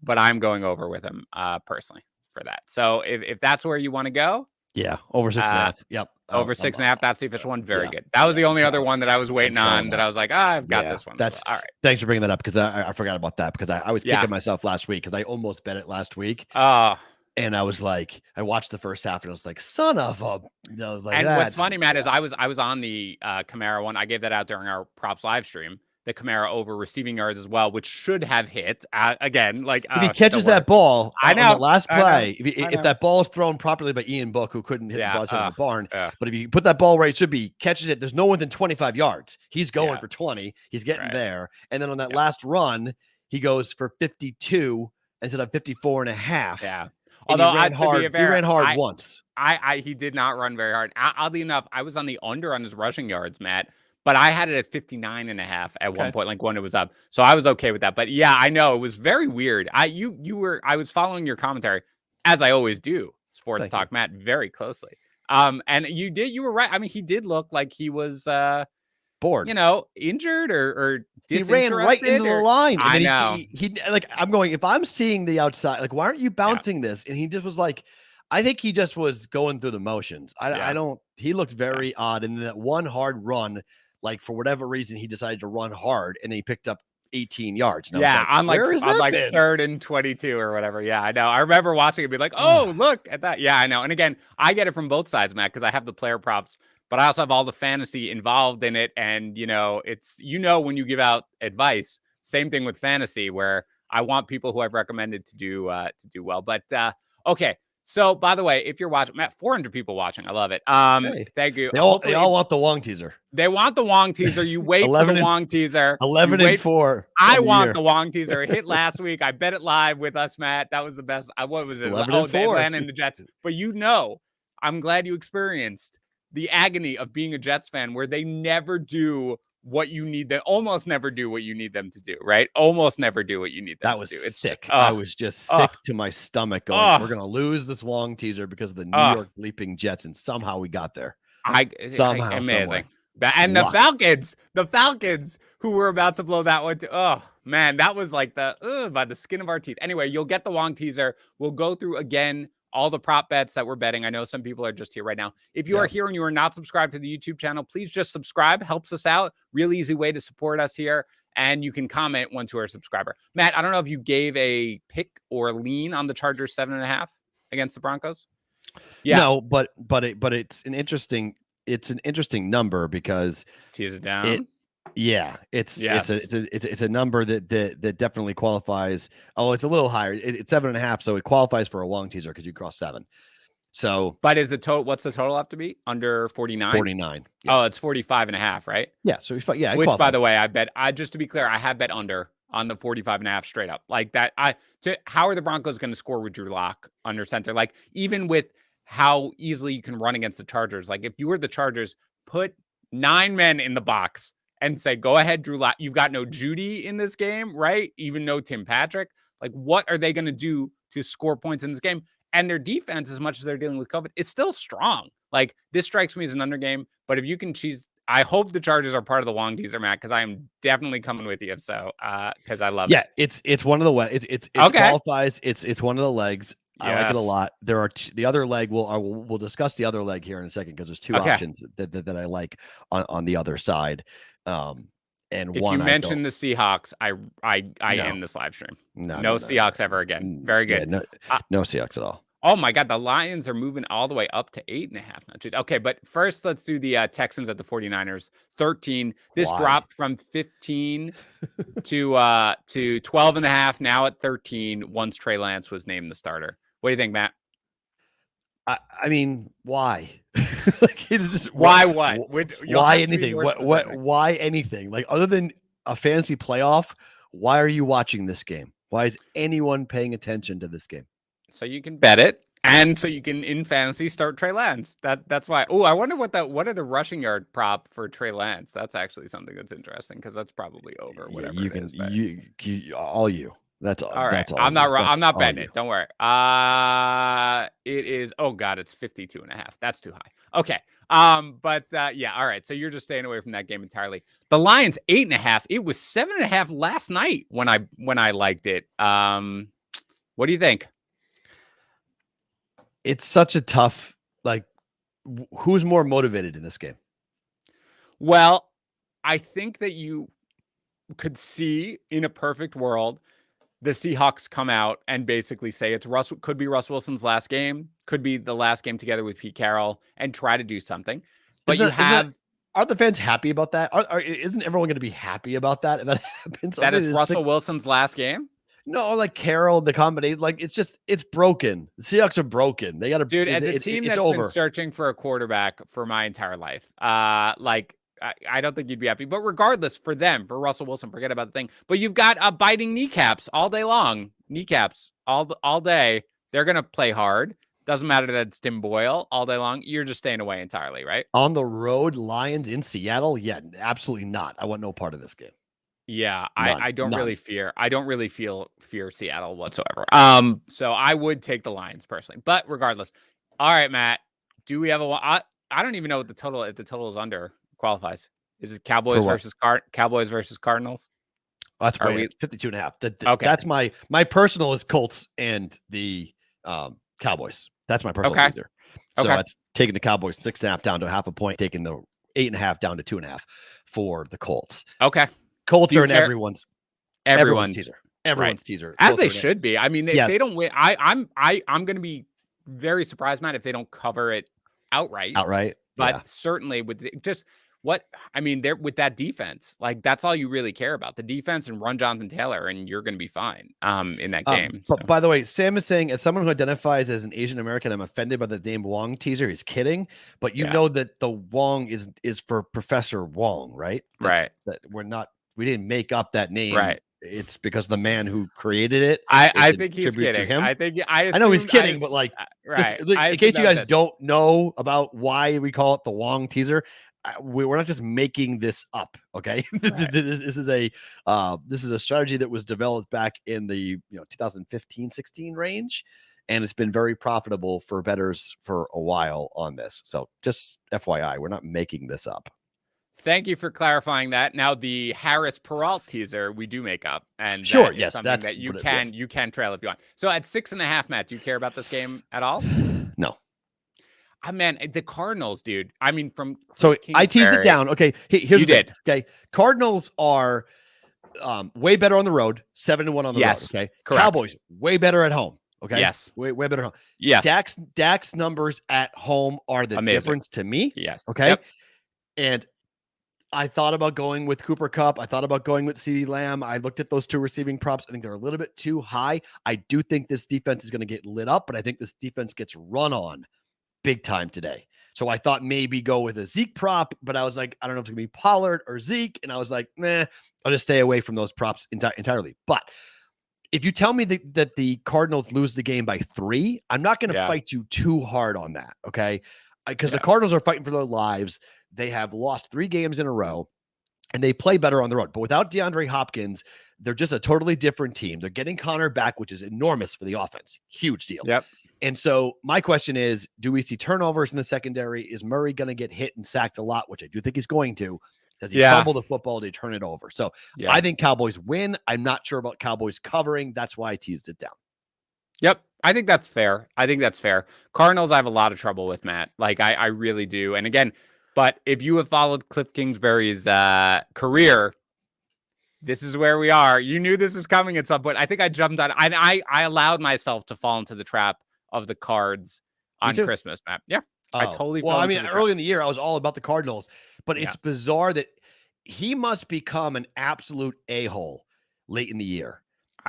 [SPEAKER 1] but I'm going over with him personally for that. So if that's where you want to go.
[SPEAKER 2] Yeah, over 6.5. Yep.
[SPEAKER 1] Over 6.5. That's the official one. Very good. That was the only other one that I was waiting on that I was like, I've got this one.
[SPEAKER 2] That's all right. Thanks for bringing that up because I forgot about that because I was kicking myself last week because I almost bet it last week. And I was like, I watched the first half and I was like, son of a. I was like,
[SPEAKER 1] and what's funny, Matt, is I was on the Kamara one. I gave that out during our props live stream. The Kamara over receiving yards as well, which should have hit again. Like
[SPEAKER 2] if he catches that ball,
[SPEAKER 1] I know.
[SPEAKER 2] On the last play, if that ball is thrown properly by Ian Book, who couldn't hit the ball in the barn, but if you put that ball where it should be, catches it, there's no one within 25 yards. He's going for 20. He's getting there, and then on that last run, he goes for 52 instead of 54.5.
[SPEAKER 1] Yeah.
[SPEAKER 2] Although he ran hard once.
[SPEAKER 1] He did not run very hard. Oddly enough, I was on the under on his rushing yards, Matt. But I had it at 59.5 at one point, like when it was up. So I was okay with that. But yeah, I know it was very weird. I was following your commentary, as I always do, Sports Talk, Matt, very closely. And you were right. I mean, he did look like he was
[SPEAKER 2] bored,
[SPEAKER 1] injured or
[SPEAKER 2] he ran right into the line.
[SPEAKER 1] I know.
[SPEAKER 2] He I'm going, if I'm seeing the outside, like, why aren't you bouncing this? And he just was like, I think he just was going through the motions. He looked very odd. And that one hard run, like for whatever reason, he decided to run hard and then he picked up 18 yards. And
[SPEAKER 1] on 3rd and 22 or whatever. Yeah, I know. I remember watching it be like, oh, look at that. Yeah, I know. And again, I get it from both sides, Matt, because I have the player props, but I also have all the fantasy involved in it. And, it's, when you give out advice, same thing with fantasy, where I want people who I've recommended to do well. But okay. So, by the way, if you're watching, Matt, 400 people watching. I love it. Thank you.
[SPEAKER 2] They all want the Wong teaser.
[SPEAKER 1] They want the Wong teaser. You wait for the Wong teaser.
[SPEAKER 2] 11-4.
[SPEAKER 1] I want the Wong teaser. It hit last week. I bet it live with us, Matt. That was the best. What was it?
[SPEAKER 2] 11-4.
[SPEAKER 1] The Atlanta and the Jets. But I'm glad you experienced the agony of being a Jets fan where they never do what you need them, almost never do what you need them to do, right? Almost never do what you need them to do.
[SPEAKER 2] It's sick. I was just sick to my stomach going, we're going to lose this Wong teaser because of the New York bleeping Jets, and somehow we got there. Somehow, amazing.
[SPEAKER 1] And the Falcons who were about to blow that one too. Oh, man, that was like by the skin of our teeth. Anyway, you'll get the Wong teaser. We'll go through again all the prop bets that we're betting. I know some people are just here right now. If you are here and you are not subscribed to the YouTube channel, please just subscribe. Helps us out. Really easy way to support us here. And you can comment once you are a subscriber. Matt, I don't know if you gave a pick or lean on the Chargers 7.5 against the Broncos. Yeah.
[SPEAKER 2] No, but it's an interesting number because
[SPEAKER 1] tease it down.
[SPEAKER 2] It's a number that definitely qualifies. Oh, it's a little higher. It's 7.5, so it qualifies for a Wong teaser because you cross 7. So,
[SPEAKER 1] but is the total? What's the total have to be? Under 49.
[SPEAKER 2] 49.
[SPEAKER 1] Yeah. Oh, it's 45.5, right?
[SPEAKER 2] Yeah. So which,
[SPEAKER 1] by the way, I bet. Just to be clear, I have bet under on the 45.5 straight up like that. How are the Broncos going to score with Drew Lock under center? Like even with how easily you can run against the Chargers. Like if you were the Chargers, put 9 men in the box and say, go ahead, Drew Lock. You've got no Judy in this game, right? Even no Tim Patrick. Like, what are they going to do to score points in this game? And their defense, as much as they're dealing with COVID, is still strong. Like, this strikes me as an under game. But if you can cheese, I hope the Chargers are part of the Wong teaser, Matt, because I am definitely coming with you. If so, because I love it.
[SPEAKER 2] Yeah, it's one of the it qualifies. It's one of the legs. Yes. I like it a lot. There are the other leg. We'll discuss the other leg here in a second because there's two options that I like on the other side. And
[SPEAKER 1] if you mention the Seahawks, I end this live stream. No Seahawks ever again. Very good.
[SPEAKER 2] Yeah, no Seahawks at all.
[SPEAKER 1] Oh my God, the Lions are moving all the way up to 8.5 now. Okay, but first let's do the Texans at the 49ers. 13. This dropped from 15 to 12.5. Now at 13. Once Trey Lance was named the starter. What do you think, Matt?
[SPEAKER 2] I mean, why?
[SPEAKER 1] Why what?
[SPEAKER 2] Why anything? Why anything? Like, other than a fantasy playoff, why are you watching this game? Why is anyone paying attention to this game?
[SPEAKER 1] So you can bet it, and so you can in fantasy start Trey Lance. That's why. Oh, I wonder what are the rushing yard prop for Trey Lance? That's actually something that's interesting because that's probably over. Whatever
[SPEAKER 2] you can, all you. That's all.
[SPEAKER 1] All right.
[SPEAKER 2] That's all.
[SPEAKER 1] I'm not betting it. Don't worry. It is. Oh God, it's 52.5. That's too high. Okay. But yeah. All right. So you're just staying away from that game entirely. The Lions 8.5. It was 7.5 last night when I liked it. What do you think?
[SPEAKER 2] It's such a tough. Like, who's more motivated in this game?
[SPEAKER 1] Well, I think that you could see in a perfect world the Seahawks come out and basically say could be Russ Wilson's last game, could be the last game together with Pete Carroll, and try to do something. But
[SPEAKER 2] aren't the fans happy about that? Isn't everyone going to be happy about that if that happens?
[SPEAKER 1] That it's Russell Wilson's last game?
[SPEAKER 2] No, like Carroll, the combination, like it's broken. The Seahawks are broken. They got to,
[SPEAKER 1] dude. As a team that's been searching for a quarterback for my entire life, I don't think you'd be happy. But regardless, for Russell Wilson, forget about the thing. But you've got biting kneecaps all day long. Kneecaps all day. They're going to play hard. Doesn't matter that it's Tim Boyle all day long. You're just staying away entirely, right?
[SPEAKER 2] On the road, Lions in Seattle? Yeah, absolutely not. I want no part of this game.
[SPEAKER 1] Yeah, I don't really fear Seattle whatsoever. So I would take the Lions personally. But regardless. All right, Matt. Do we have I don't even know what the total, if the total is under, qualifies. Is it Cowboys versus Cardinals?
[SPEAKER 2] Oh, that's 52.5. Okay. That's my personal is Colts and the Cowboys. That's my personal teaser. So that's taking the Cowboys 6.5 down to 0.5 point, taking the 8.5 down to 2.5 for the Colts.
[SPEAKER 1] Okay.
[SPEAKER 2] Colts are in everyone's teaser. Everyone's teaser.
[SPEAKER 1] As they should be. I mean, if they don't win, I'm going to be very surprised, Matt, if they don't cover it outright. But certainly with they're with that defense, like that's all you really care about. The defense and run Jonathan Taylor, and you're going to be fine in that game.
[SPEAKER 2] But by the way, Sam is saying, as someone who identifies as an Asian American, I'm offended by the name Wong teaser. He's kidding, but you know that the Wong is for Professor Wong, right? That we didn't make up that name.
[SPEAKER 1] Right.
[SPEAKER 2] It's because the man who created it.
[SPEAKER 1] I think he's kidding. I
[SPEAKER 2] know he's kidding, but like, in case you guys don't know about why we call it the Wong teaser, we're not just making this up. Okay. Right. This is a strategy that was developed back in the 2015-16 range. And it's been very profitable for bettors for a while on this. So just FYI, we're not making this up.
[SPEAKER 1] Thank you for clarifying that. Now, the Harris Perrault teaser, we do make up, and
[SPEAKER 2] sure, yes,
[SPEAKER 1] that's that you can trail if you want. So at 6.5, Matt, do you care about this game at all?
[SPEAKER 2] No.
[SPEAKER 1] Man, the Cardinals, dude. I mean,
[SPEAKER 2] I teased it down. Okay, here's Okay, Cardinals are way better on the road, 7-1 on the road. Okay, correct. Cowboys way better at home. Okay,
[SPEAKER 1] yes,
[SPEAKER 2] way better at home.
[SPEAKER 1] Yeah,
[SPEAKER 2] Dak's numbers at home are the difference to me.
[SPEAKER 1] Yes,
[SPEAKER 2] okay, and I thought about going with Cooper Kupp. I thought about going with CeeDee Lamb. I looked at those two receiving props. I think they're a little bit too high. I do think this defense is going to get lit up, but I think this defense gets run on big time today. So I thought maybe go with a Zeke prop, but I was like, I don't know if it's going to be Pollard or Zeke. And I was like, nah, I'll just stay away from those props entirely. But if you tell me that the Cardinals lose the game by 3, I'm not going to fight you too hard on that. Okay. Because the Cardinals are fighting for their lives. They have lost 3 games in a row and they play better on the road. But without DeAndre Hopkins, They're just a totally different team. They're getting Connor back, which is enormous for the offense. Huge deal.
[SPEAKER 1] Yep.
[SPEAKER 2] And so my question is, do we see turnovers in the secondary? Is Murray going to get hit and sacked a lot, which I do think he's going to? Does he fumble the football? Did he turn it over? So I think Cowboys win. I'm not sure about Cowboys covering. That's why I teased it down.
[SPEAKER 1] Yep. I think that's fair. Cardinals, I have a lot of trouble with, Matt. Like, I really do. And again, but if you have followed Cliff Kingsbury's career, this is where we are. You knew this was coming at some point. I think I jumped on. I allowed myself to fall into the trap of the Cards on Christmas, Matt. Yeah. I totally.
[SPEAKER 2] Well, I mean, early in the year, I was all about the Cardinals, but it's bizarre that he must become an absolute a-hole late in the year.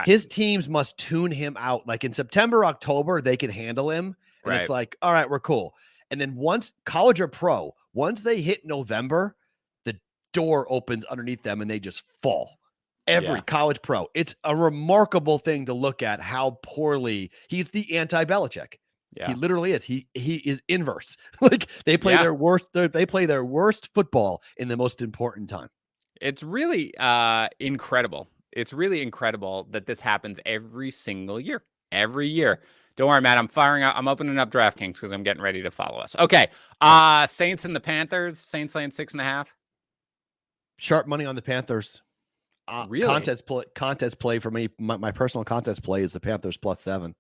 [SPEAKER 2] His teams must tune him out. Like in September, October, they can handle him. And it's like, all right, we're cool. And then once college or pro, once they hit November, the door opens underneath them and they just fall. Every college pro. It's a remarkable thing to look at how poorly he's the anti-Belichick. Yeah. He literally is. He is inverse. Like they play their worst. They play their worst football in the most important time.
[SPEAKER 1] It's really incredible. It's really incredible that this happens every single year. Every year. Don't worry, Matt. I'm opening up DraftKings because I'm getting ready to follow us. Okay. Saints and the Panthers. Saints laying 6.5.
[SPEAKER 2] Sharp money on the Panthers.
[SPEAKER 1] Really?
[SPEAKER 2] Contest play for me. My personal contest play is the Panthers +7.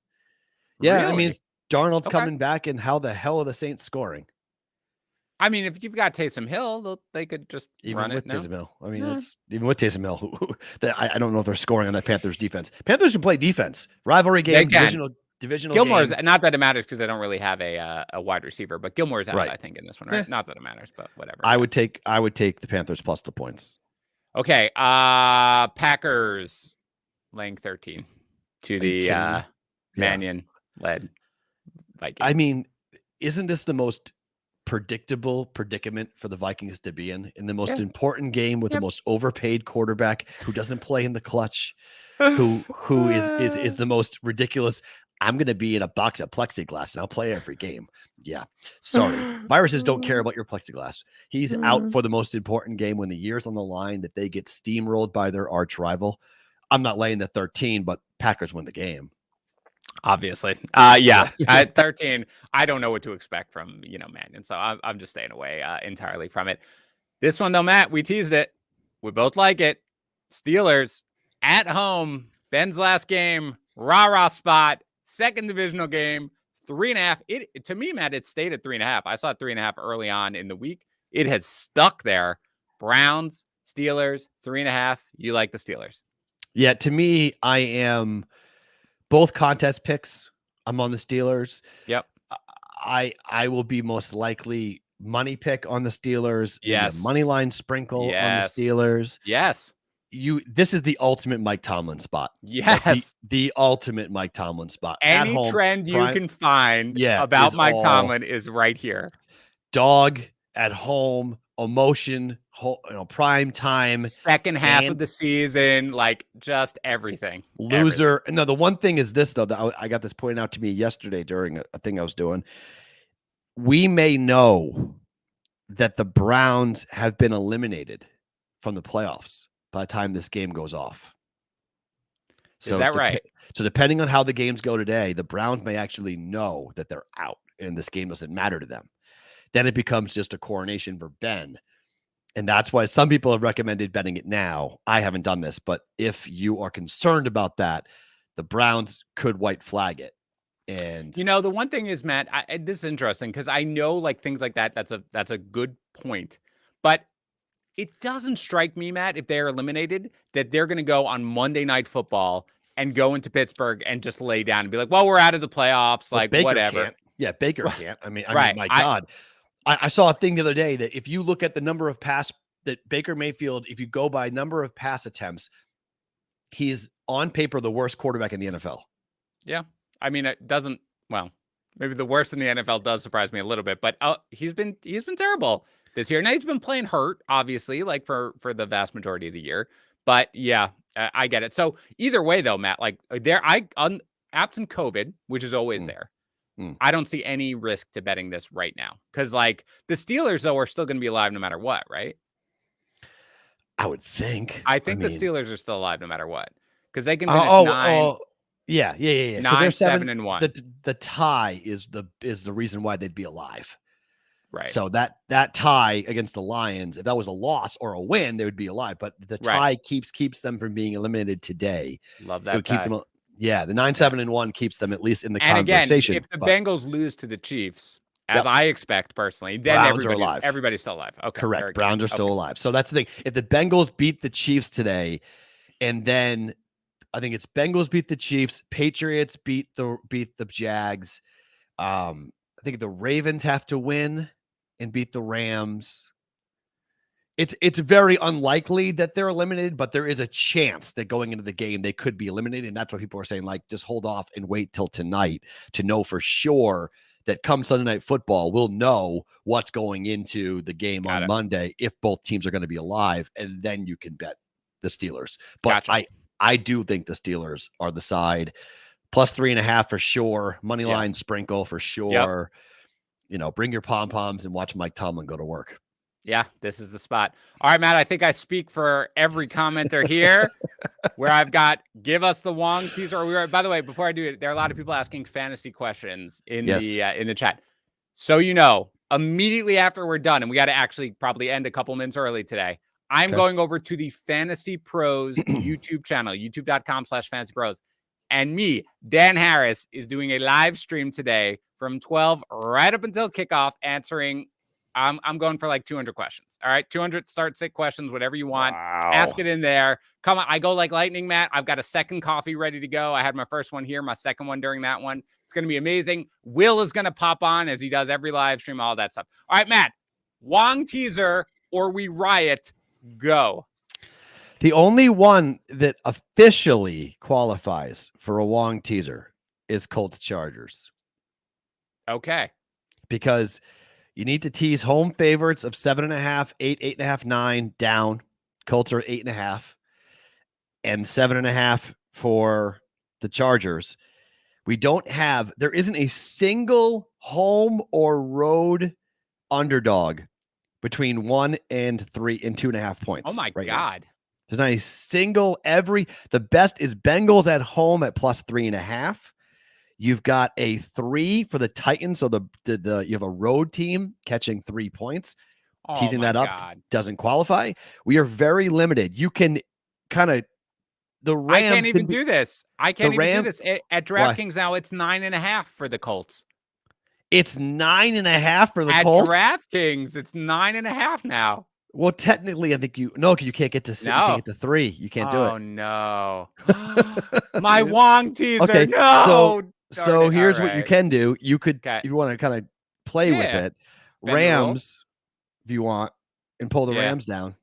[SPEAKER 2] Yeah, really? I mean, Darnold's coming back, and how the hell are the Saints scoring?
[SPEAKER 1] I mean, if you've got Taysom Hill, they could just run it.
[SPEAKER 2] Taysom Hill. I mean, it's even with Taysom Hill. I don't know if they're scoring on that Panthers defense. Panthers can play defense. Rivalry game, divisional.
[SPEAKER 1] Gilmore's
[SPEAKER 2] game.
[SPEAKER 1] Not that it matters because they don't really have a wide receiver, but Gilmore's out, I think, in this one, right? Not that it matters, but whatever.
[SPEAKER 2] I would take the Panthers plus the points.
[SPEAKER 1] Okay. Packers laying 13 to the Mannion-led Vikings.
[SPEAKER 2] I mean, isn't this the most predictable predicament for the Vikings to be in the most important game with the most overpaid quarterback who doesn't play in the clutch, who is the most ridiculous? I'm going to be in a box of plexiglass and I'll play every game. Yeah. Sorry. Viruses don't care about your plexiglass. He's out for the most important game when the year's on the line that they get steamrolled by their arch rival. I'm not laying the 13, but Packers win the game.
[SPEAKER 1] Obviously. At 13, I don't know what to expect from, Mannion. So I'm just staying away entirely from it. This one though, Matt, we teased it. We both like it. Steelers at home. Ben's last game. Rah-rah spot. Second divisional game. 3.5. To me, Matt, it stayed at 3.5. I saw 3.5 early on in the week. It has stuck there. Browns, Steelers, 3.5. You like the Steelers?
[SPEAKER 2] Yeah, to me, I am both contest picks. I'm on the Steelers.
[SPEAKER 1] Yep.
[SPEAKER 2] I will be most likely money pick on the Steelers.
[SPEAKER 1] Yes.
[SPEAKER 2] Money line sprinkle on the Steelers.
[SPEAKER 1] Yes.
[SPEAKER 2] This is the ultimate Mike Tomlin spot.
[SPEAKER 1] Yes.
[SPEAKER 2] Like the ultimate Mike Tomlin spot.
[SPEAKER 1] Any trend you can find about Mike Tomlin is right here.
[SPEAKER 2] Dog at home, emotion, prime time.
[SPEAKER 1] Second half of the season, like just everything.
[SPEAKER 2] Loser. Everything. No, the one thing is this, though, that I got this pointed out to me yesterday during a thing I was doing. We may know that the Browns have been eliminated from the playoffs by the time this game goes off.
[SPEAKER 1] So is that right?
[SPEAKER 2] So depending on how the games go today, the Browns may actually know that they're out and this game doesn't matter to them. Then it becomes just a coronation for Ben. And that's why some people have recommended betting it now. I haven't done this, but if you are concerned about that, the Browns could white flag it. And
[SPEAKER 1] the one thing is, Matt, this is interesting because I know like things like that. That's a good point, but it doesn't strike me, Matt, if they're eliminated, that they're going to go on Monday Night Football and go into Pittsburgh and just lay down and be like, well, we're out of the playoffs. Like,
[SPEAKER 2] Baker
[SPEAKER 1] whatever.
[SPEAKER 2] Can't. Yeah, Baker can't. I mean, my God. I saw a thing the other day that if you look at the number of pass that Baker Mayfield, if you go by number of pass attempts, he's on paper the worst quarterback in the NFL.
[SPEAKER 1] Yeah. I mean, it doesn't, maybe the worst in the NFL does surprise me a little bit, but he's been terrible this year. Now he's been playing hurt, obviously, like for the vast majority of the year. But yeah, I get it. So either way, though, Matt, like absent COVID, which is always there, I don't see any risk to betting this right now because, like, the Steelers though are still going to be alive no matter what, right?
[SPEAKER 2] I would think.
[SPEAKER 1] I think the
[SPEAKER 2] mean,
[SPEAKER 1] Steelers are still alive no matter what, because they can finish 9.
[SPEAKER 2] Yeah.
[SPEAKER 1] 9,
[SPEAKER 2] They're
[SPEAKER 1] 7-1.
[SPEAKER 2] The tie is the reason why they'd be alive.
[SPEAKER 1] Right.
[SPEAKER 2] So that tie against the Lions, if that was a loss or a win, they would be alive. But the tie keeps them from being eliminated today.
[SPEAKER 1] Love that.
[SPEAKER 2] Keep them. Yeah, the 9-7-1 keeps them at least in the
[SPEAKER 1] conversation.
[SPEAKER 2] Again,
[SPEAKER 1] if the Bengals lose to the Chiefs, as I expect personally, then everybody's still alive. Okay,
[SPEAKER 2] correct. Browns are still alive. So that's the thing. If the Bengals beat the Chiefs today, and then I think it's Bengals beat the Chiefs, Patriots beat the Jags. I think the Ravens have to win and beat the Rams. It's very unlikely that they're eliminated, but there is a chance that going into the game they could be eliminated. And that's why people are saying, like, just hold off and wait till tonight to know for sure that come Sunday Night Football, we'll know what's going into the game on Monday if both teams are going to be alive, and then you can bet the Steelers. But I do think the Steelers are the side. Plus 3.5 for sure. Money line sprinkle for sure. Bring your pom-poms and watch Mike Tomlin go to work.
[SPEAKER 1] Yeah, this is the spot. All right, Matt, I think I speak for every commenter here where I've got give us the Wong teaser. By the way, before I do it, there are a lot of people asking fantasy questions in the chat. So, immediately after we're done, and we got to actually probably end a couple minutes early today, I'm going over to the Fantasy Pros YouTube channel, youtube.com/FantasyPros. And me, Dan Harris, is doing a live stream today from 12 right up until kickoff answering. I'm going for like 200 questions. All right. 200 start-sit questions, whatever you want. Wow. Ask it in there. Come on. I go like lightning, Matt. I've got a second coffee ready to go. I had my first one here, my second one during that one. It's going to be amazing. Will is going to pop on as he does every live stream, all that stuff. All right, Matt, Wong teaser or we riot, go.
[SPEAKER 2] The only one that officially qualifies for a Wong teaser is Colts Chargers.
[SPEAKER 1] Okay.
[SPEAKER 2] Because you need to tease home favorites of 7.5, 8, 8.5, 9 down. Colts are at 8.5 and 7.5 for the Chargers. There isn't a single home or road underdog between 1 and 3 and 2.5 points.
[SPEAKER 1] Oh my God.
[SPEAKER 2] Now. There's not a single the best is Bengals at home at plus 3.5. You've got a 3 for the Titans. So you have a road team catching 3 points. Teasing that up doesn't qualify. We are very limited. You can kind of the Rams.
[SPEAKER 1] I can't even do this. At DraftKings now. It's 9.5 for the Colts.
[SPEAKER 2] It's 9.5 for the Colts.
[SPEAKER 1] At DraftKings, it's 9.5 now.
[SPEAKER 2] Well, technically, I think you can't get to 6. You can't get to 3. You can't do it.
[SPEAKER 1] Oh no. My Wong teaser.
[SPEAKER 2] Okay,
[SPEAKER 1] no.
[SPEAKER 2] So here's what you can do. You could, if you want to kind of play with it, Rams, if you want, and pull the Rams down.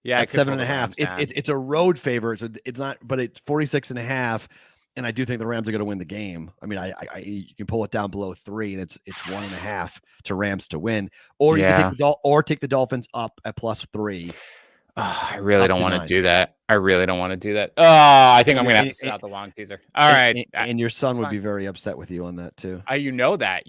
[SPEAKER 1] Yeah,
[SPEAKER 2] at 7.5. It's a road favor. It's not, but it's 46.5. And I do think the Rams are going to win the game. I mean, you can pull it down below 3, and it's 1.5 to Rams to win, or you can take the Dolphins up at plus 3.
[SPEAKER 1] Oh, I really don't want to do that. Oh, I think I'm going to have to sit out the Wong teaser. All right.
[SPEAKER 2] And your son would be very upset with you on that too.
[SPEAKER 1] You know that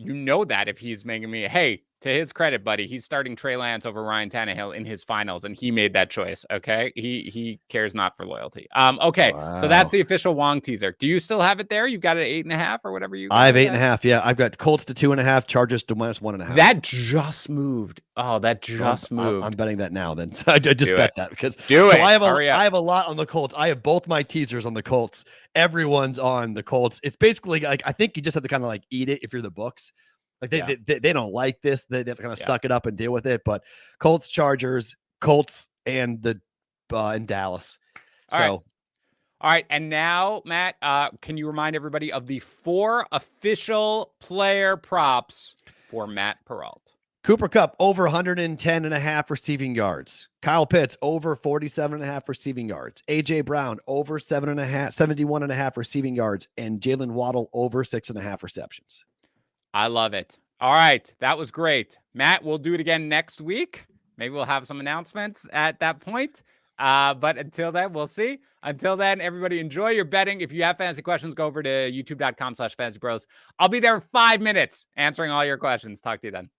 [SPEAKER 1] if he's making me, hey, to his credit, buddy, he's starting Trey Lance over Ryan Tannehill in his finals, and he made that choice. Okay. He cares not for loyalty. Okay. Wow. So that's the official Wong teaser. Do you still have it there? You've got it 8.5 or whatever
[SPEAKER 2] I have 8.5. Yeah. I've got Colts to 2.5, Chargers to minus 1.5.
[SPEAKER 1] That just moved. Oh, that just moved.
[SPEAKER 2] I'm betting that now then. So I just bet that because I have a lot on the Colts. I have both my teasers on the Colts. Everyone's on the Colts. It's basically like, I think you just have to kind of like eat it if you're the books. Like they don't like this. They have to kind of suck it up and deal with it. But Colts, Chargers, Colts, and in Dallas.
[SPEAKER 1] All right. And now, Matt, can you remind everybody of the 4 official player props for Matt Perrault?
[SPEAKER 2] Cooper Kupp over 110.5 receiving yards. Kyle Pitts over 47.5 receiving yards. AJ Brown over 71.5 receiving yards, and Jalen Waddle over 6.5 receptions.
[SPEAKER 1] I love it. All right. That was great. Matt, we'll do it again next week. Maybe we'll have some announcements at that point. But until then, we'll see. Until then, everybody enjoy your betting. If you have fantasy questions, go over to youtube.com/fantasypros. I'll be there in 5 minutes answering all your questions. Talk to you then.